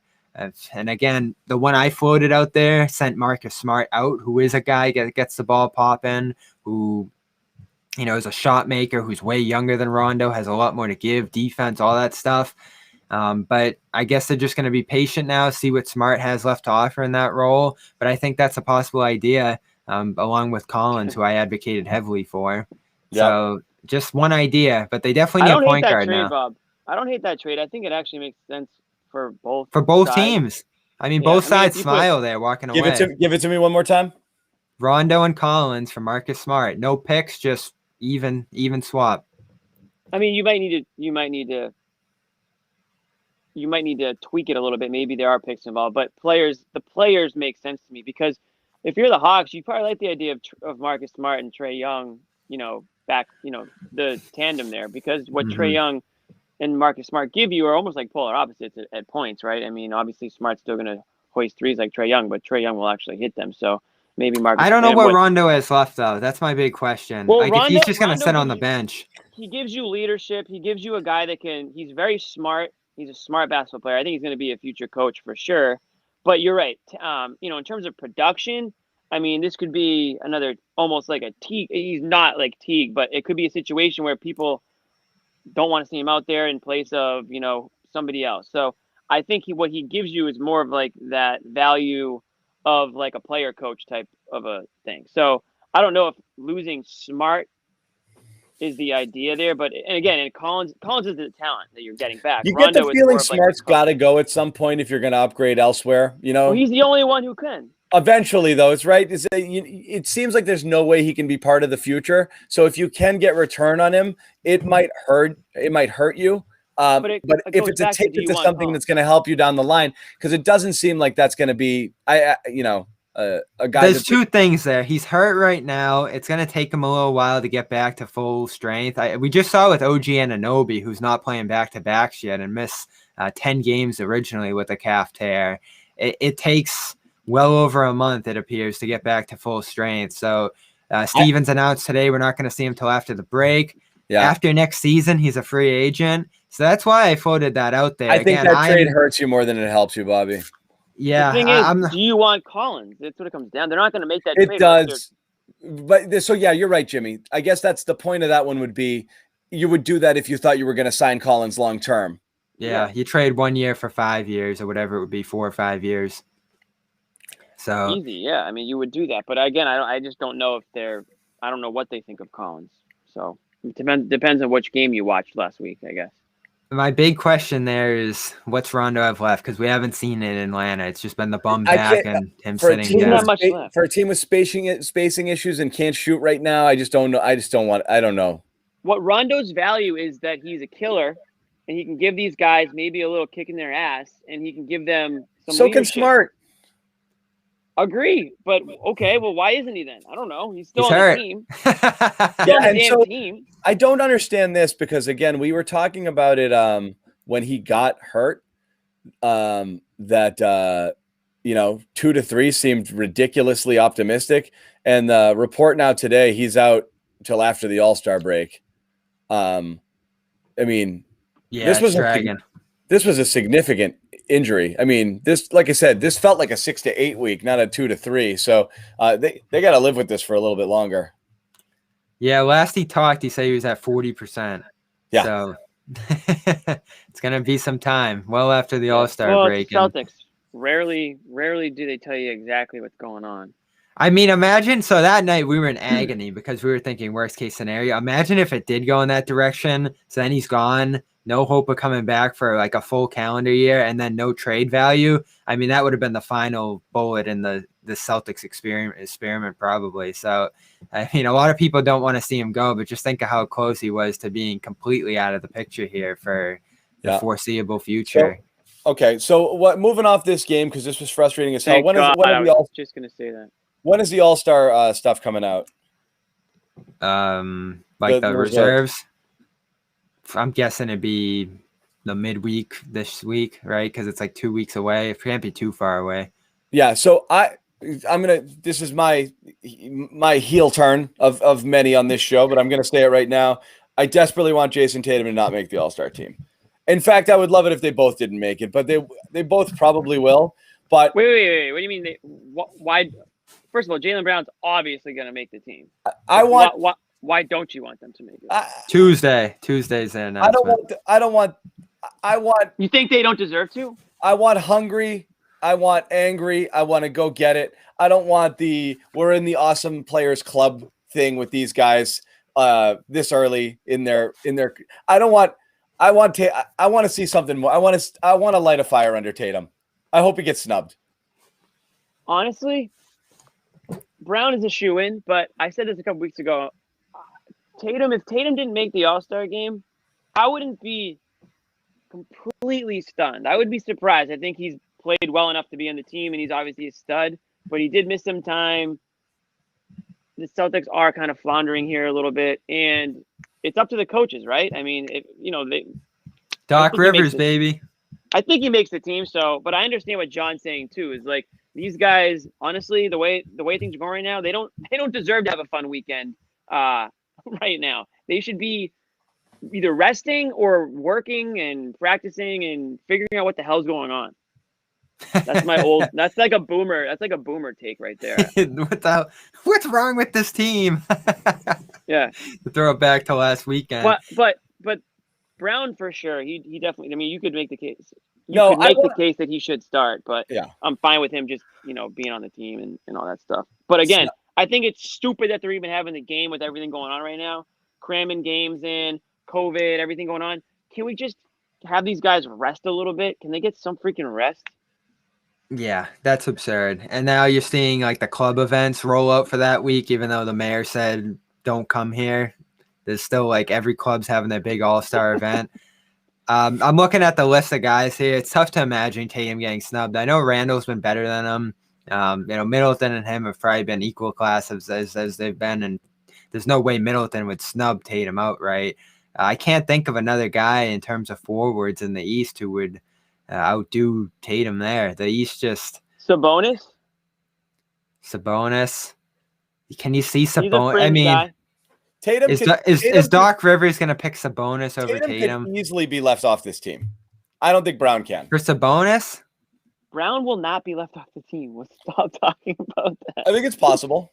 And again, the one I floated out there sent Marcus Smart out, who is a guy that gets the ball popping, who is a shot maker who's way younger than Rondo, has a lot more to give, defense, all that stuff. But I guess they're just going to be patient now, see what Smart has left to offer in that role. But I think that's a possible idea, along with Collins, who I advocated heavily for. Yep. So just one idea, but they definitely need a point guard now. Bob. I don't hate that trade. I think it actually makes sense for both sides. Teams. I mean, both sides smile there walking away. Give it to me one more time. Rondo and Collins for Marcus Smart. No picks, just even swap. I mean, you might need to tweak it a little bit. Maybe there are picks involved, but the players make sense to me, because if you're the Hawks, you probably like the idea of Marcus Smart and Trae Young, back, the tandem there, because what Trae Young and Marcus Smart give you are almost like polar opposites at points, right? I mean, obviously Smart's still going to hoist threes like Trae Young, but Trae Young will actually hit them. So maybe Marcus. I don't know what Rondo has left, though. That's my big question. Well, if he's just going to sit on the bench. He gives you leadership. He gives you a guy he's very smart. He's a smart basketball player. I think he's going to be a future coach for sure. But you're right. In terms of production, I mean, this could be another almost like a Teague. He's not like Teague, but it could be a situation where people don't want to see him out there in place of, somebody else. So I think what he gives you is more of like that value of like a player coach type of a thing. So I don't know if losing Smart is the idea there, but Collins is the talent that you're getting back. You get the feeling Smart's got to go at some point if you're going to upgrade elsewhere. Well, he's the only one who can. Eventually, though, it's right. It seems like there's no way he can be part of the future. So if you can get return on him, it might hurt. It might hurt you. But if it's a ticket to something that's going to help you down the line, because it doesn't seem like that's going to be, a guy. There's two things there. He's hurt right now. It's going to take him a little while to get back to full strength. We just saw with OG Anunoby, who's not playing back-to-backs yet and missed 10 games originally with a calf tear. It takes well over a month, it appears, to get back to full strength. So Stevens announced today we're not going to see him till after the break. Yeah. After next season, he's a free agent. So that's why I floated that out there. I think that trade hurts you more than it helps you, Bobby. Yeah. The thing is, do you want Collins? That's what it comes down. They're not going to make that trade. It does. But so, yeah, you're right, Jimmy. I guess that's the point of that one would be you would do that if you thought you were going to sign Collins long term. Yeah, you trade 1 year for 5 years or whatever it would be, 4 or 5 years. So easy, yeah. I mean, you would do that, but again, I just don't know I don't know what they think of Collins. So it depends on which game you watched last week, I guess. My big question there is, what's Rondo have left? Because we haven't seen it in Atlanta. It's just been the bum back and him sitting down. For a team with spacing issues and can't shoot right now, I don't know. What Rondo's value is that he's a killer, and he can give these guys maybe a little kick in their ass, and he can give them some leadership. Can Smart. Agree, but okay. Well, why isn't he then? I don't know. He's still on hurt. the team. Still on the damn team. I don't understand this because again, we were talking about it when he got hurt. That 2 to 3 seemed ridiculously optimistic, and the report now today he's out till after the All-Star break. I mean, this was a significant injury. I mean, this, like I said, this felt like a 6 to 8 week, not a 2 to 3. So they got to live with this for a little bit longer. Yeah, last he talked, he said he was at 40%. Yeah. So it's gonna be some time, well after the All-Star break. Celtics rarely do they tell you exactly what's going on. I mean, imagine. So that night we were in agony because we were thinking worst case scenario. Imagine if it did go in that direction. So then he's gone. No hope of coming back for like a full calendar year, and then no trade value. I mean, that would have been the final bullet in the Celtics experiment probably. So, I mean, a lot of people don't want to see him go, but just think of how close he was to being completely out of the picture here for the foreseeable future. So what? Moving off this game because this was frustrating as hell. I was just gonna say that. When is the All-Star stuff coming out? Like the reserves. I'm guessing it'd be the midweek this week, right? Because it's like 2 weeks away. It can't be too far away. Yeah. So this is my heel turn of many on this show, but I'm gonna say it right now. I desperately want Jayson Tatum to not make the All-Star team. In fact, I would love it if they both didn't make it, but they both probably will. But wait. What do you mean? Why? First of all, Jaylen Brown's obviously gonna make the team. I want. Why don't you want them to make it? Tuesday's the announcement. I want. You think they don't deserve to? I want hungry. I want angry. I want to go get it. I don't want we're in the awesome players club thing with these guys this early in their. I want to see something more. I want to light a fire under Tatum. I hope he gets snubbed. Honestly, Brown is a shoo-in, but I said this a couple weeks ago. If Tatum didn't make the All-Star game, I wouldn't be completely stunned. I would be surprised. I think he's played well enough to be on the team, and he's obviously a stud, but he did miss some time. The Celtics are kind of floundering here a little bit, and it's up to the coaches, right? I mean, Doc Rivers, baby. I think he makes the team, but I understand what John's saying too, is like these guys, honestly, the way things are going right now, they don't deserve to have a fun weekend right now. They should be either resting or working and practicing and figuring out what the hell's going on. That's that's like a boomer take right there. What's wrong with this team? Yeah. To throw it back to last weekend. But Brown for sure. He definitely, I mean, you could make the case. The case that he should start, but yeah. I'm fine with him just, being on the team and all that stuff. But again, I think it's stupid that they're even having the game with everything going on right now. Cramming games in, COVID, everything going on. Can we just have these guys rest a little bit? Can they get some freaking rest? Yeah, that's absurd. And now you're seeing like the club events roll out for that week, even though the mayor said don't come here. There's still like every club's having their big all-star event. I'm looking at the list of guys here. It's tough to imagine Tatum getting snubbed. I know Randall's been better than him. Middleton and him have probably been equal class as they've been, and there's no way Middleton would snub Tatum outright. I can't think of another guy in terms of forwards in the East who would outdo Tatum there. The East just Sabonis. Can you see Sabonis? I mean, guy. Tatum is Doc Rivers going to pick Sabonis over Tatum? Could easily be left off this team. I don't think Brown can. For Sabonis? Brown will not be left off the team. Let's stop talking about that. I think it's possible.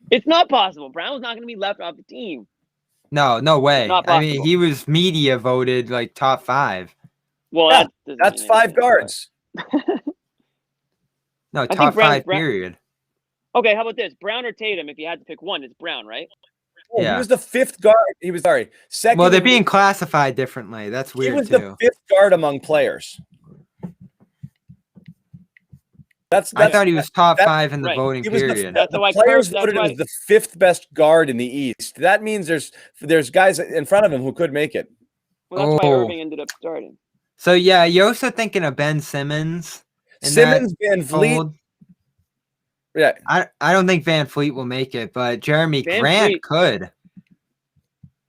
It's not possible. Brown's not going to be left off the team. No way. I mean, he was media voted like top 5. Well, yeah, that's 5 guards. No, top 5 period. Okay, how about this? Brown or Tatum? If you had to pick one, it's Brown, right? Oh, yeah. He was the 5th guard. He was second. Well, they're being classified differently. That's weird. He was the 5th guard among players. I thought he was top 5 in the voting period. The players voted him as the 5th best guard in the East. That means there's guys in front of him who could make it. Well, that's why Irving ended up starting. So yeah, you're also thinking of Ben Simmons. Van Vliet. Yeah, I don't think Van Fleet will make it, but Jeremy Grant could.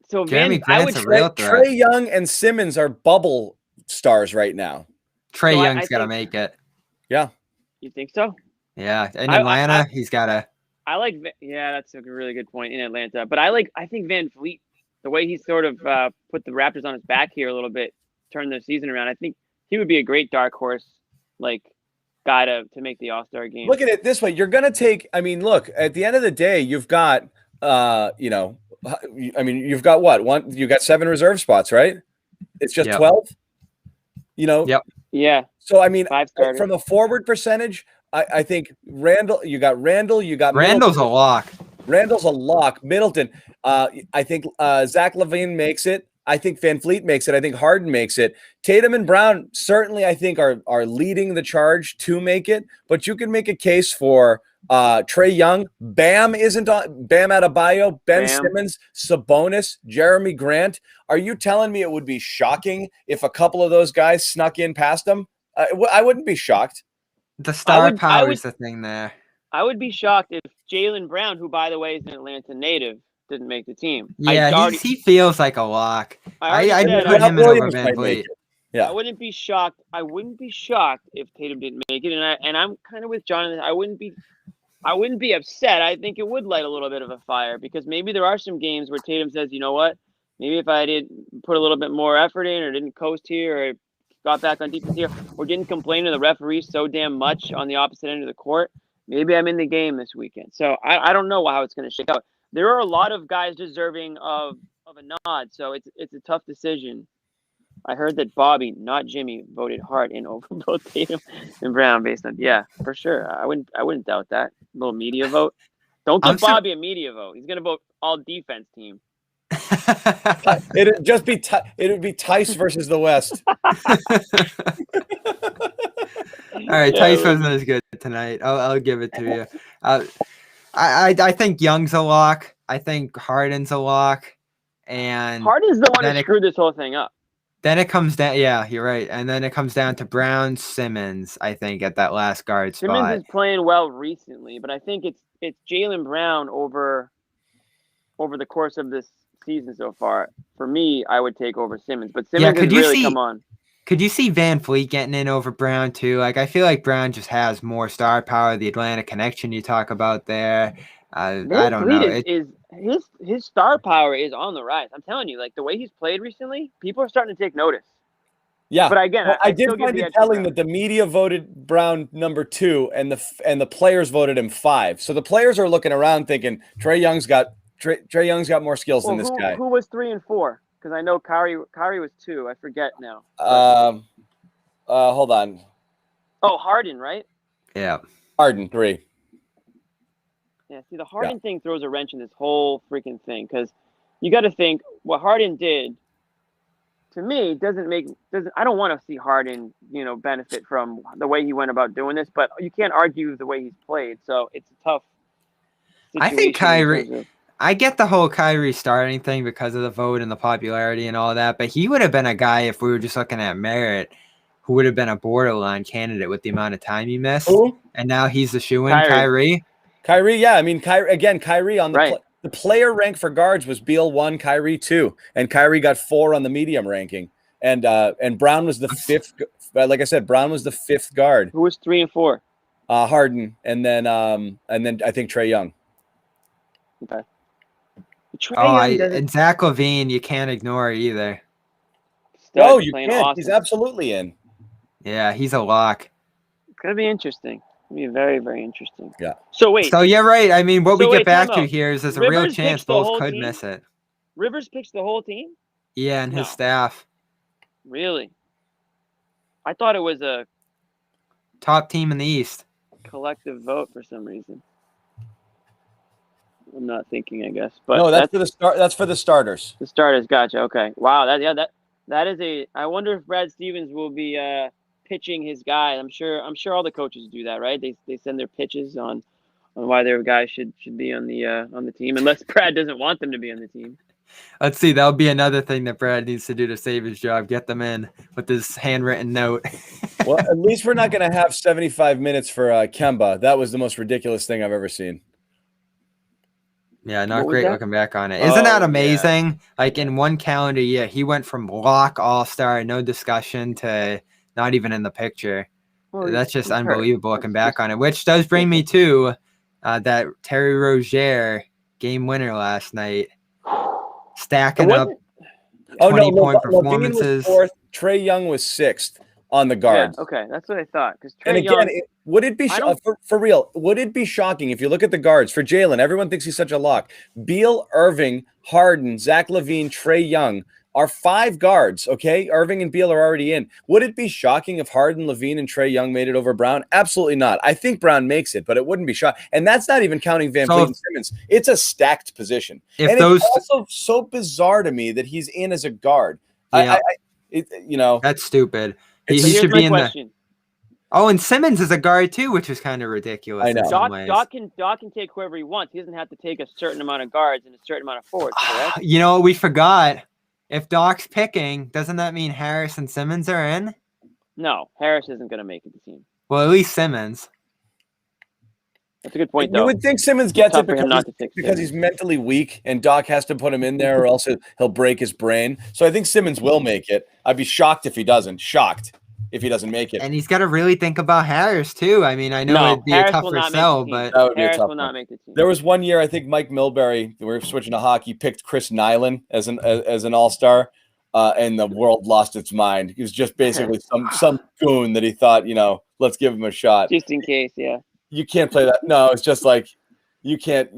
So Jeremy Grant's a real threat. Trae Young and Simmons are bubble stars right now. Trae Young's got to make it. Yeah. You think so? Yeah, in Atlanta, he's got to. That's a really good point in Atlanta. But I think Van Fleet, the way he sort of put the Raptors on his back here a little bit, turned their season around. I think he would be a great dark horse, guy to make the All-Star game. Look at it this way. You're going to take, look, at the end of the day, you've got, you've got what? You've got 7 reserve spots, right? It's just 12? Yep. Yeah. So, from a forward percentage, I think Randall, you got Randall's Middleton. A lock. Randall's a lock. Middleton, I think Zach LaVine makes it. I think Van Fleet makes it. I think Harden makes it. Tatum and Brown certainly, I think, are leading the charge to make it. But you can make a case for Trae Young. Bam isn't on. Bam Adebayo, Ben Simmons, Sabonis, Jeremy Grant. Are you telling me it would be shocking if a couple of those guys snuck in past them? I wouldn't be shocked. The star power is the thing there. I would be shocked if Jaylen Brown, who, by the way, is an Atlanta native, didn't make the team. Yeah, he feels like a lock. I'd put him in over Van Vliet. Yeah, I wouldn't be shocked. If Tatum didn't make it, and I'm kind of with Jonathan. I wouldn't be upset. I think it would light a little bit of a fire because maybe there are some games where Tatum says, you know what, maybe if I did put a little bit more effort in, or didn't coast here, or got back on defense here, or didn't complain to the referee so damn much on the opposite end of the court, maybe I'm in the game this weekend. So I don't know how it's going to shake out. there are a lot of guys deserving of a nod. So it's a tough decision. I heard that Bobby, not Jimmy, voted Harden over both Tatum and Brown based on for sure. I wouldn't doubt that. A little media vote. Don't give Bobby a media vote. He's gonna vote all defense team. It'd just be it would be Tice versus the West. All right, Tice wasn't as good tonight. I'll give it to you. I think Young's a lock. I think Harden's a lock, and Harden's the one who screwed this whole thing up. Then it comes down. Yeah, you're right. And then it comes down to Brown, Simmons. I think at that last guard spot. Simmons is playing well recently, but I think it's Jaylen Brown over the course of this season so far. For me, I would take over Simmons, but Simmons has really come on. Could you see Van Fleet getting in over Brown too? Like, I feel like Brown just has more star power. The Atlantic connection you talk about there. I don't know. His star power is on the rise. I'm telling you, like the way he's played recently, people are starting to take notice. Yeah, but again, I did find it telling that the media voted Brown number 2, and the players voted him 5. So the players are looking around thinking Trae Young's got more skills than this guy. Who was 3 and 4? Because I know Kyrie was 2. I forget now. Hold on. Oh, Harden, right? Yeah, Harden 3. Yeah, see, the Harden thing throws a wrench in this whole freaking thing because you got to think what Harden did. To me, doesn't. I don't want to see Harden, benefit from the way he went about doing this. But you can't argue the way he's played. So it's a tough situation. I think Kyrie. I get the whole Kyrie starting thing because of the vote and the popularity and all that. But he would have been a guy if we were just looking at merit, who would have been a borderline candidate with the amount of time he missed. Who? And now he's the shoo-in, Kyrie. Kyrie, yeah. I mean, Kyrie on the the player rank for guards was Beal 1, Kyrie 2, and Kyrie got 4 on the medium ranking. And Brown was the 5th. Like I said, Brown was the 5th guard. Who was 3 and 4? Harden, and then I think Trae Young. Okay. And Zach LaVine, you can't ignore either. No, you can't. Awesome. He's absolutely in. Yeah, he's a lock. It's gonna be interesting. It'll be very, very interesting. Yeah. So wait. So you're right. I mean, what we get back to here is there's a real chance both could miss it. Rivers picks the whole team? Yeah, and his staff. Really? I thought it was a top team in the East. Collective vote for some reason. I'm not thinking, I guess. But no, that's for the starters. The starters, gotcha. Okay. Wow. That is a. I wonder if Brad Stevens will be pitching his guy. I'm sure all the coaches do that, right? They send their pitches on why their guy should be on the team, unless Brad doesn't want them to be on the team. Let's see. That'll be another thing that Brad needs to do to save his job. Get them in with this handwritten note. Well, at least we're not going to have 75 minutes for Kemba. That was the most ridiculous thing I've ever seen. Yeah, not great looking back on it. Isn't that amazing? Yeah. Like in one calendar year, he went from lock all-star, no discussion, to not even in the picture. Well, that's just unbelievable looking back on it, which does bring me to that Terry Rozier game winner last night. Stacking up 20-point performances. Was 4th, Trae Young was 6th on the guards. Yeah, okay, that's what I thought. And again, would it be for real? Would it be shocking if you look at the guards for Jaylen? Everyone thinks he's such a lock. Beal, Irving, Harden, Zach LaVine, Trae Young are 5 guards. Okay, Irving and Beal are already in. Would it be shocking if Harden, LaVine, and Trae Young made it over Brown? Absolutely not. I think Brown makes it, but it wouldn't be shocking. And that's not even counting Van Fleet and Simmons. It's a stacked position. It's also so bizarre to me that he's in as a guard. Yeah. That's stupid. He should be in the. Oh, and Simmons is a guard too, which is kind of ridiculous. I know. Doc can take whoever he wants. He doesn't have to take a certain amount of guards and a certain amount of forwards. Correct? You know, we forgot. If Doc's picking, doesn't that mean Harris and Simmons are in? No, Harris isn't going to make it the team. Well, at least Simmons. That's a good point, though. You would think Simmons gets it because he's mentally weak, and Doc has to put him in there, or else he'll break his brain. So I think Simmons will make it. I'd be shocked if he doesn't. Shocked if he doesn't make it. And he's got to really think about Harris too. I mean, I know it'd be a tougher sell, but that would be Harris a tough will not make the team. There was one year, I think Mike Milbury, we were switching to hockey, picked Chris Nyland as an all-star, and the world lost its mind. He was just basically some goon that he thought, let's give him a shot. Just in case, yeah. You can't play that. No, it's just like you can't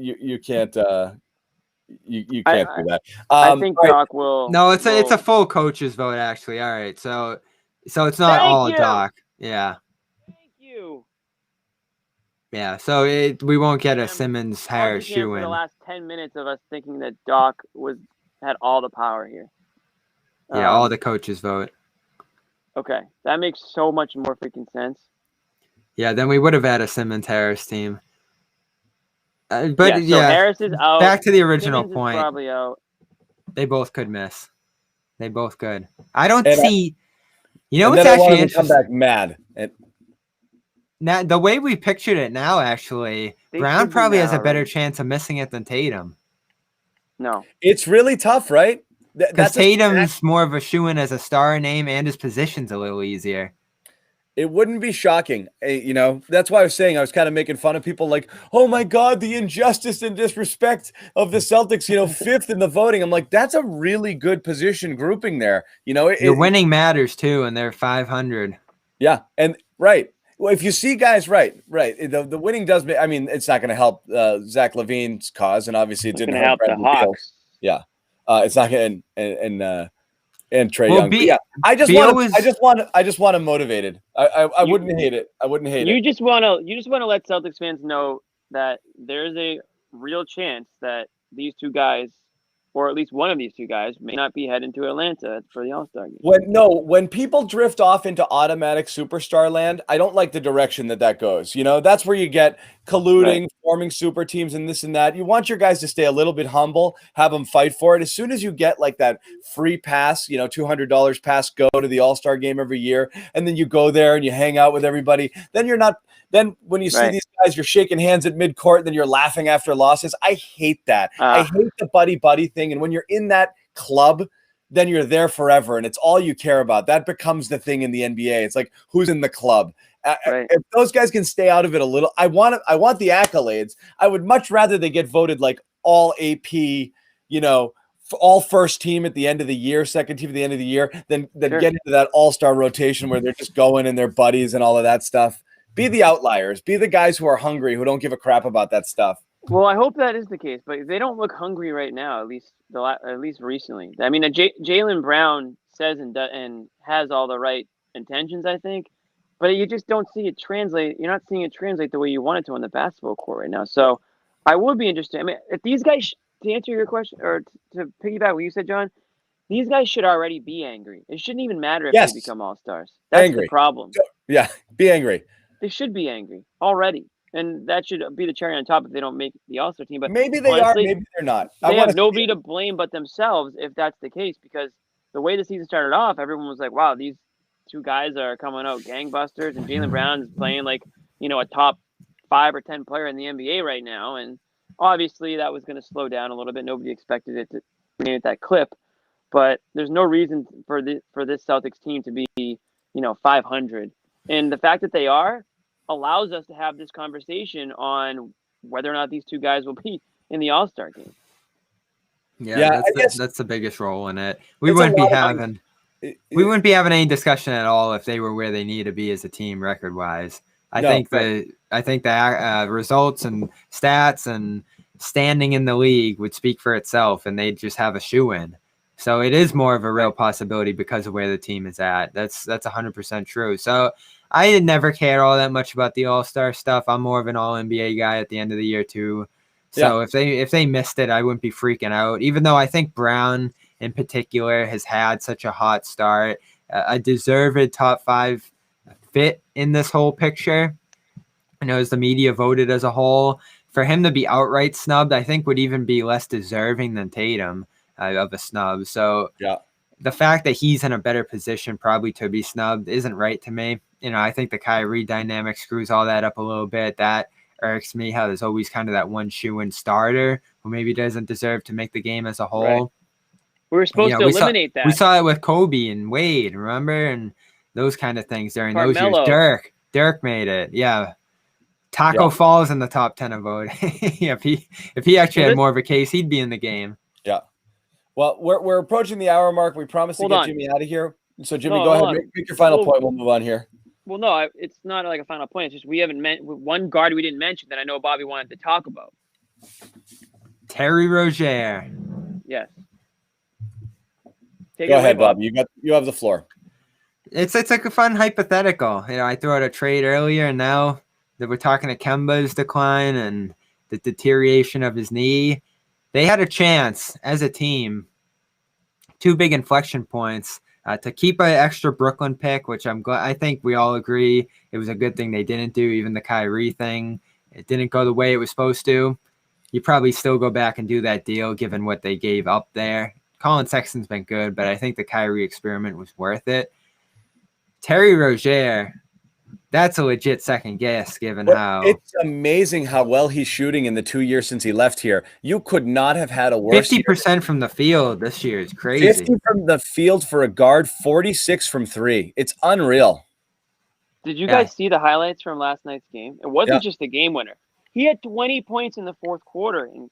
You can't do that. I think right. Doc will. No, it's a full coaches vote actually. All right, so it's not all Doc. Yeah. Thank you. Yeah, so we won't get a Sam, Simmons Harris shoe for in. the last 10 minutes of us thinking that Doc had all the power here. Yeah, all the coaches vote. Okay, that makes so much more freaking sense. Yeah, then we would have had a Simmons Harris team. But so Harris is out. Back to the original Simmons point. Is probably out. They both could miss. They both could. I don't see. What's actually interesting? Come back mad. Now the way we pictured it now, actually, Brown probably has a better chance of missing it than Tatum. No, it's really tough, right? Because Tatum's more of a shoo-in as a star name, and his position's a little easier. It wouldn't be shocking. That's why I was saying I was kind of making fun of people like, oh my God, the injustice and disrespect of the Celtics, fifth in the voting. I'm like, that's a really good position grouping there. Your winning matters too, and they're 500. Yeah. And right. Well, if you see guys, right. The winning does, it's not going to help Zach LaVine's cause. And obviously it didn't help the Hawks. Yeah. It's not going to, and Trae Young. I just want him motivated. I wouldn't hate it. I wouldn't hate it. You just want to let Celtics fans know that there's a real chance that these two guys, or at least one of these two guys, may not be heading to Atlanta for the All-Star game. When people drift off into automatic superstar land, I don't like the direction that goes. That's where you get colluding, forming super teams and this and that. You want your guys to stay a little bit humble, have them fight for it. As soon as you get like that free pass, $200 pass, go to the All-Star game every year, and then you go there and you hang out with everybody, then you're not. Then when you see these guys, you're shaking hands at midcourt, then you're laughing after losses. I hate that. I hate the buddy thing. And when you're in that club, then you're there forever, and it's all you care about. That becomes the thing in the NBA. It's like, who's in the club? If those guys can stay out of it a little, I want the accolades. I would much rather they get voted like all AP, all first team at the end of the year, second team at the end of the year, than get into that all-star rotation where they're just going and they're buddies and all of that stuff. Be the outliers. Be the guys who are hungry, who don't give a crap about that stuff. Well, I hope that is the case, but they don't look hungry right now. At least recently. I mean, Jaylen Brown says and has all the right intentions, I think, but you just don't see it translate. You're not seeing it translate the way you want it to on the basketball court right now. So, I would be interested. I mean, if these guys, to answer your question or to piggyback what you said, John, these guys should already be angry. It shouldn't even matter if they become all-stars. That's the problem. Yeah, be angry. They should be angry already. And that should be the cherry on top if they don't make the All-Star team. But maybe they are, maybe they're not. They have nobody to blame but themselves if that's the case, because the way the season started off, everyone was like, wow, these two guys are coming out gangbusters, and Jaylen Brown's playing like, a top 5 or 10 player in the NBA right now. And obviously that was going to slow down a little bit. Nobody expected it to remain at that clip. But there's no reason for this Celtics team to be, 500. And the fact that they are allows us to have this conversation on whether or not these two guys will be in the All-Star game. Yeah, that's the biggest role in it. We wouldn't be having any discussion at all if they were where they need to be as a team record-wise. I think the results and stats and standing in the league would speak for itself, and they'd just have a shoe-in. So it is more of a real possibility because of where the team is at. That's 100% true. So I never cared all that much about the All-Star stuff. I'm more of an All-NBA guy at the end of the year too. So if they missed it, I wouldn't be freaking out. Even though I think Brown in particular has had such a hot start, a deserved top 5 fit in this whole picture. As the media voted as a whole, for him to be outright snubbed, I think would even be less deserving than Tatum of a snub. So the fact that he's in a better position probably to be snubbed isn't right to me. I think the Kyrie dynamic screws all that up a little bit. That irks me, how there's always kind of that one shoe-in starter who maybe doesn't deserve to make the game as a whole. Right. We were supposed to eliminate that. We saw it with Kobe and Wade, remember? And those kind of things during those years. Dirk made it. Yeah. Taco Fall's in the top 10 of voting. If he actually had more of a case, he'd be in the game. Yeah. Well, we're approaching the hour mark. We promised to get Jimmy out of here. So, Jimmy, go ahead. Make your final point. We'll move on here. Well, no, it's not like a final point. It's just we haven't one guard we didn't mention that I know Bobby wanted to talk about. Terry Rozier. Yes. Go ahead, Bob. You have the floor. It's like a fun hypothetical. I threw out a trade earlier, and now that we're talking to Kemba's decline and the deterioration of his knee, they had a chance as a team, 2 big inflection points, to keep an extra Brooklyn pick, which I think we all agree it was a good thing they didn't do. Even the Kyrie thing, it didn't go the way it was supposed to. You probably still go back and do that deal given what they gave up there. Colin Sexton's been good, but I think the Kyrie experiment was worth it. Terry Rozier, that's a legit second guess given how it's amazing how well he's shooting in the 2 years since he left here. You could not have had a worse 50% from the field this year is crazy. 50 from the field for a guard, 46 from 3. It's unreal. Did you guys see the highlights from last night's game? It wasn't just the game winner. He had 20 points in the fourth quarter, and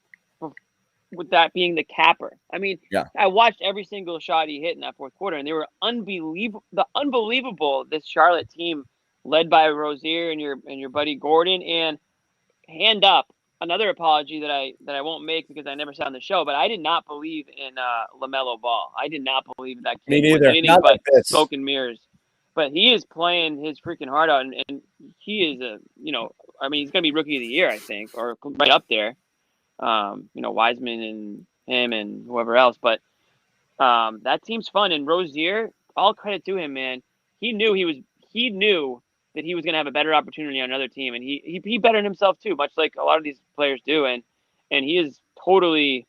with that being the capper. I mean, I watched every single shot he hit in that fourth quarter, and they were unbelievable. This Charlotte team, led by Rozier and your buddy Gordon, and hand up. Another apology that I won't make because I never said on the show, but I did not believe in LaMelo Ball. I did not believe that kid was anything not but like smoke and mirrors. But he is playing his freaking heart out, and he is he's going to be rookie of the year, I think, or right up there. Wiseman and him and whoever else. But that team's fun. And Rozier, all credit to him, man. He knew that he was going to have a better opportunity on another team, and he bettered himself too, much like a lot of these players do. And he is totally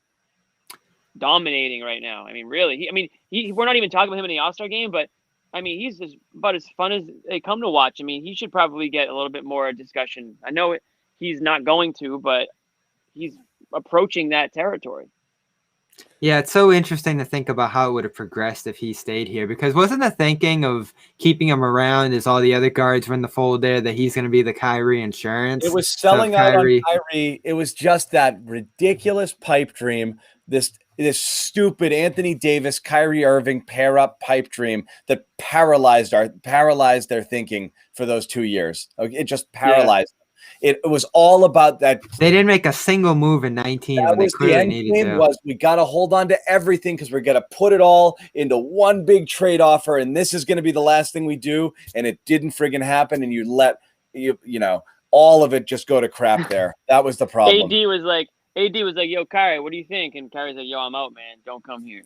dominating right now. I mean, really. We're not even talking about him in the All-Star game, but I mean, he's about as fun as they come to watch. I mean, he should probably get a little bit more discussion. I know he's not going to, but he's approaching that territory. Yeah, it's so interesting to think about how it would have progressed if he stayed here, because wasn't the thinking of keeping him around as all the other guards were in the fold there that he's going to be the Kyrie insurance? It was selling out on Kyrie. It was just that ridiculous pipe dream, this stupid Anthony Davis, Kyrie Irving pair up pipe dream that paralyzed their thinking for those 2 years. It just paralyzed. It was all about that. They didn't make a single move in 19 when they clearly needed to. We got to hold on to everything because we're going to put it all into one big trade offer, and this is going to be the last thing we do. And it didn't friggin' happen, and you let all of it just go to crap there. That was the problem. AD was like, "Yo, Kyrie, what do you think?" And Kyrie's like, "Yo, I'm out, man. Don't come here."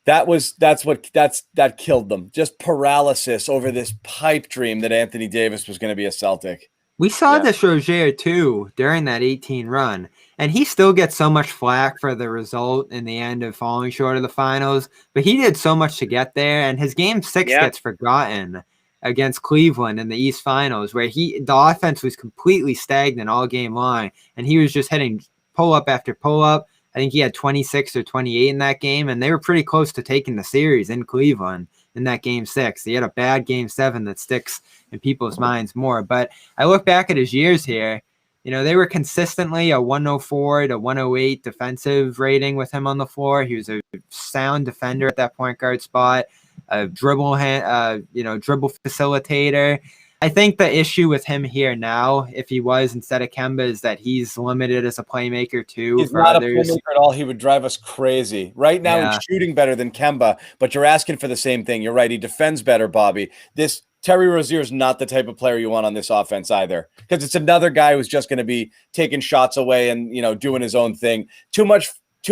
That killed them. Just paralysis over this pipe dream that Anthony Davis was going to be a Celtic. We saw this Rozier too during that 18 run, and he still gets so much flack for the result in the end of falling short of the finals, but he did so much to get there, and his game 6 gets forgotten against Cleveland in the East Finals, where the offense was completely stagnant all game long, and he was just hitting pull-up after pull-up. I think he had 26 or 28 in that game, and they were pretty close to taking the series in Cleveland in that game 6. He had a bad game 7 that sticks in people's minds more. But I look back at his years here, they were consistently a 104 to 108 defensive rating with him on the floor. He was a sound defender at that point guard spot, a dribble facilitator. I think the issue with him here now, if he was instead of Kemba, is that he's limited as a playmaker too. He's not a playmaker at all. He would drive us crazy. Right now, he's shooting better than Kemba, but you're asking for the same thing. You're right. He defends better, Bobby. This Terry Rozier is not the type of player you want on this offense either, because it's another guy who's just going to be taking shots away and doing his own thing. Too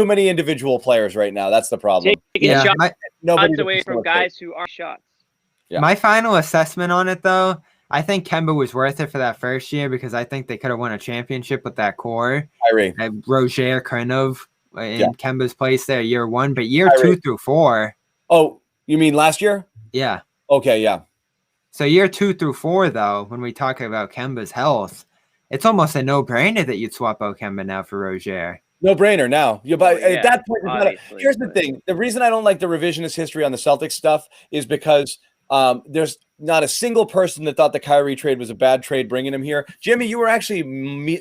many individual players right now. That's the problem. Taking shots away from guys who are shots. Yeah. My final assessment on it, though, I think Kemba was worth it for that first year because I think they could have won a championship with that core. Rozier kind of in Kemba's place there year 1, but year 2 through 4. Oh, you mean last year? Yeah. Okay, yeah. So year 2 through 4, though, when we talk about Kemba's health, it's almost a no-brainer that you'd swap out Kemba now for Rozier. No brainer now. At that point, here's the thing. The reason I don't like the revisionist history on the Celtics stuff is because there's not a single person that thought the Kyrie trade was a bad trade bringing him here. Jimmy, you were actually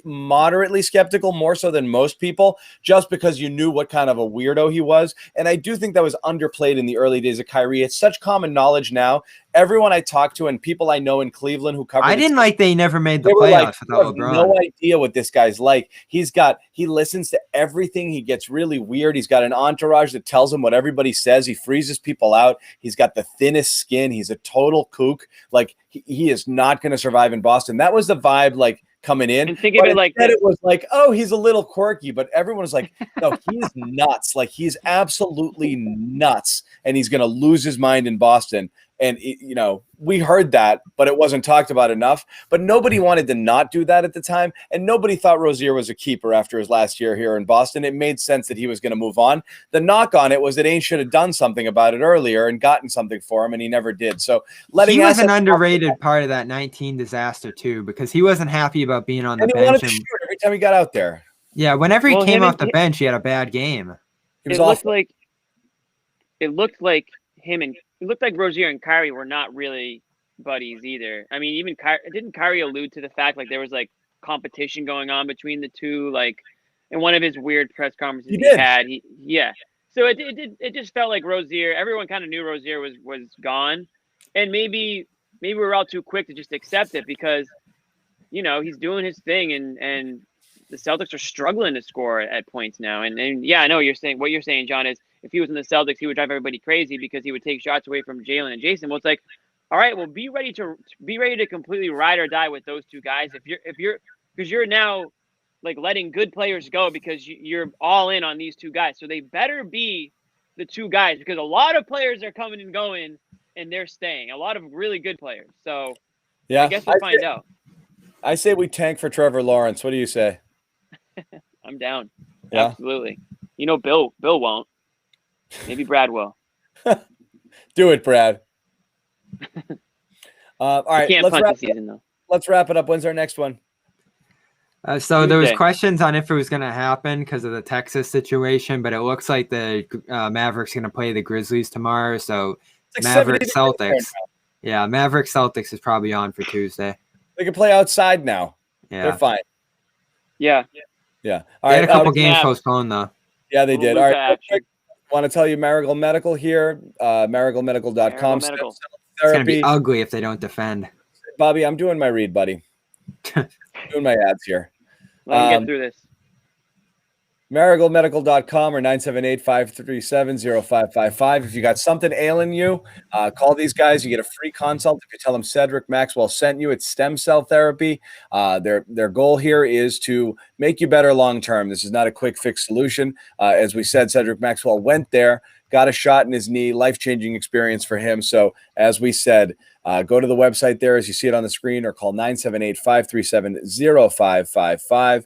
moderately skeptical, more so than most people, just because you knew what kind of a weirdo he was. And I do think that was underplayed in the early days of Kyrie. It's such common knowledge now. Everyone I talk to and people I know in Cleveland who cover, I didn't like they never made the playoffs playoffs without LeBron. No idea what this guy's like. He listens to everything. He gets really weird. He's got an entourage that tells him what everybody says. He freezes people out. He's got the thinnest skin. He's a total kook. Like he is not going to survive in Boston. That was the vibe, like coming in. And think of it like this. It was like, oh, he's a little quirky, but everyone was like, no, he's nuts. Like he's absolutely nuts, and he's going to lose his mind in Boston. And, we heard that, but it wasn't talked about enough. But nobody wanted to not do that at the time. And nobody thought Rozier was a keeper after his last year here in Boston. It made sense that he was going to move on. The knock on it was that Ainge should have done something about it earlier and gotten something for him, and he never did. So he was an underrated part of that 19 disaster, too, because he wasn't happy about being on the bench. He wanted to shoot every time he got out there. Yeah, whenever he came off the bench, he had a bad game. It looked like him and it looked like Rozier and Kyrie were not really buddies either. I mean, even didn't Kyrie allude to the fact like there was like competition going on between the two, like in one of his weird press conferences he had. So it just felt like Rozier. Everyone kind of knew Rozier was gone, and maybe we were all too quick to just accept it because he's doing his thing, and the Celtics are struggling to score at points now. And yeah, I know what you're saying, John, is if he was in the Celtics, he would drive everybody crazy because he would take shots away from Jaylen and Jayson. Well, it's like, all right, well, be ready to completely ride or die with those two guys. Because you're now like letting good players go because you're all in on these two guys. So they better be the two guys because a lot of players are coming and going and they're staying. A lot of really good players. So yeah, I guess we'll find out. I say we tank for Trevor Lawrence. What do you say? I'm down. Yeah. Absolutely. Bill won't. Maybe Brad will. Do it, Brad. All right. Can't punt this season, though. Let's wrap it up. When's our next one? So there was questions on if it was going to happen because of the Texas situation, but it looks like the Mavericks going to play the Grizzlies tomorrow. So like Mavericks Celtics. Yeah, Mavericks Celtics is probably on for Tuesday. They can play outside now. Yeah. They're fine. Yeah. Yeah. All right. They had a couple games postponed, though. Yeah, they did. All right. Want to tell you Maragal Medical here, maragalmedical.com. It's going to be ugly if they don't defend. Bobby, I'm doing my read, buddy. Doing my ads here. Let me get through this. Maragalmedical.com or 978-537-0555. If you got something ailing you, call these guys. You get a free consult if you tell them Cedric Maxwell sent you. It's stem cell therapy. Their goal here is to make you better long term. This is not a quick fix solution. As we said, Cedric Maxwell went there, got a shot in his knee, life-changing experience for him. So as we said, go to the website there as you see it on the screen or call 978-537-0555.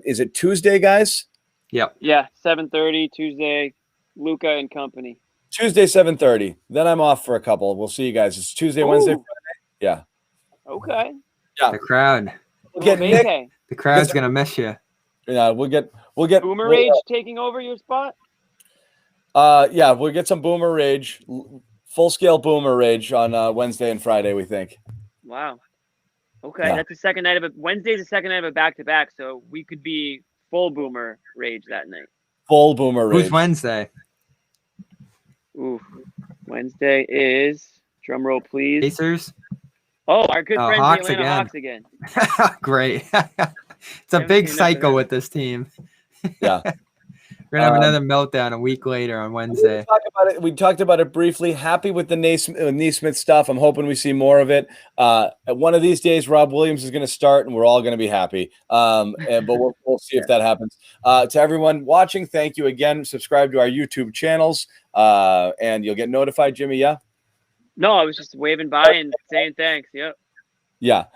Is it Tuesday, guys? Yep. Yeah, 7:30 Tuesday, Luca and company. Tuesday, 7:30. Then I'm off for a couple. We'll see you guys. It's Tuesday, Wednesday, Friday. Yeah. Okay. Yeah. The crowd. We'll get Nick. The crowd's gonna miss you. Yeah, we'll get Boomer Rage taking over your spot. Yeah, we'll get some Boomer Rage, full scale Boomer Rage on Wednesday and Friday. We think. Wow. Okay, that's the second night of it. Wednesday's the second night of a back-to-back, so we could be full Boomer Rage that night. Full Boomer Rage. Who's Wednesday? Ooh, Wednesday is drum roll, please. Pacers. Oh, our good friend Hawks the Atlanta again. Hawks again. Great. It's a big cycle with this team. Yeah. We're going to have another meltdown a week later on Wednesday. We talked about it briefly. Happy with the Naismith stuff. I'm hoping we see more of it. One of these days, Rob Williams is going to start, and we're all going to be happy. But we'll see if that happens. To everyone watching, thank you again. Subscribe to our YouTube channels, and you'll get notified, Jimmy, yeah? No, I was just waving by and saying thanks. Yep. Yeah.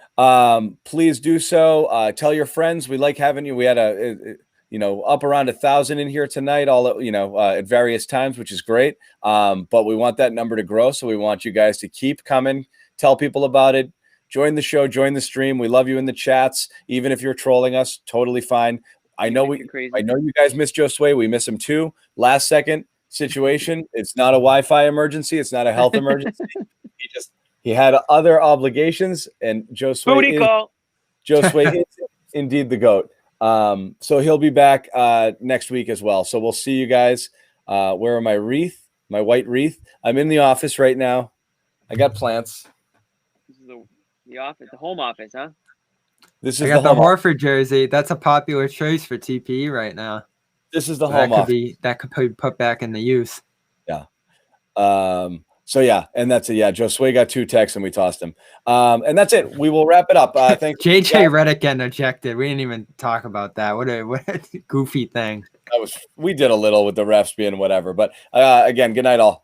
Please do so. Tell your friends. We like having you. We had up around 1,000 in here tonight, all at various times, which is great. But we want that number to grow, so we want you guys to keep coming. Tell people about it. Join the show. Join the stream. We love you in the chats, even if you're trolling us. Totally fine. I know you guys miss Josue. We miss him too. Last second situation. It's not a Wi-Fi emergency. It's not a health emergency. He had other obligations, and Joe Booty call. is indeed the GOAT. So he'll be back next week as well. So we'll see you guys. Where are my wreath? My white wreath. I'm in the office right now. I got plants. This is the office, the home office, huh? This I is got the home office. Horford jersey. That's a popular choice for TPE right now. This is the So home office. that could be put back into use. Yeah. So yeah, and that's it. Yeah, Josue got 2 texts and we tossed him. And that's it. We will wrap it up. Thanks. JJ Redick getting ejected. We didn't even talk about that. What a goofy thing. We did a little with the refs being whatever. But again, good night all.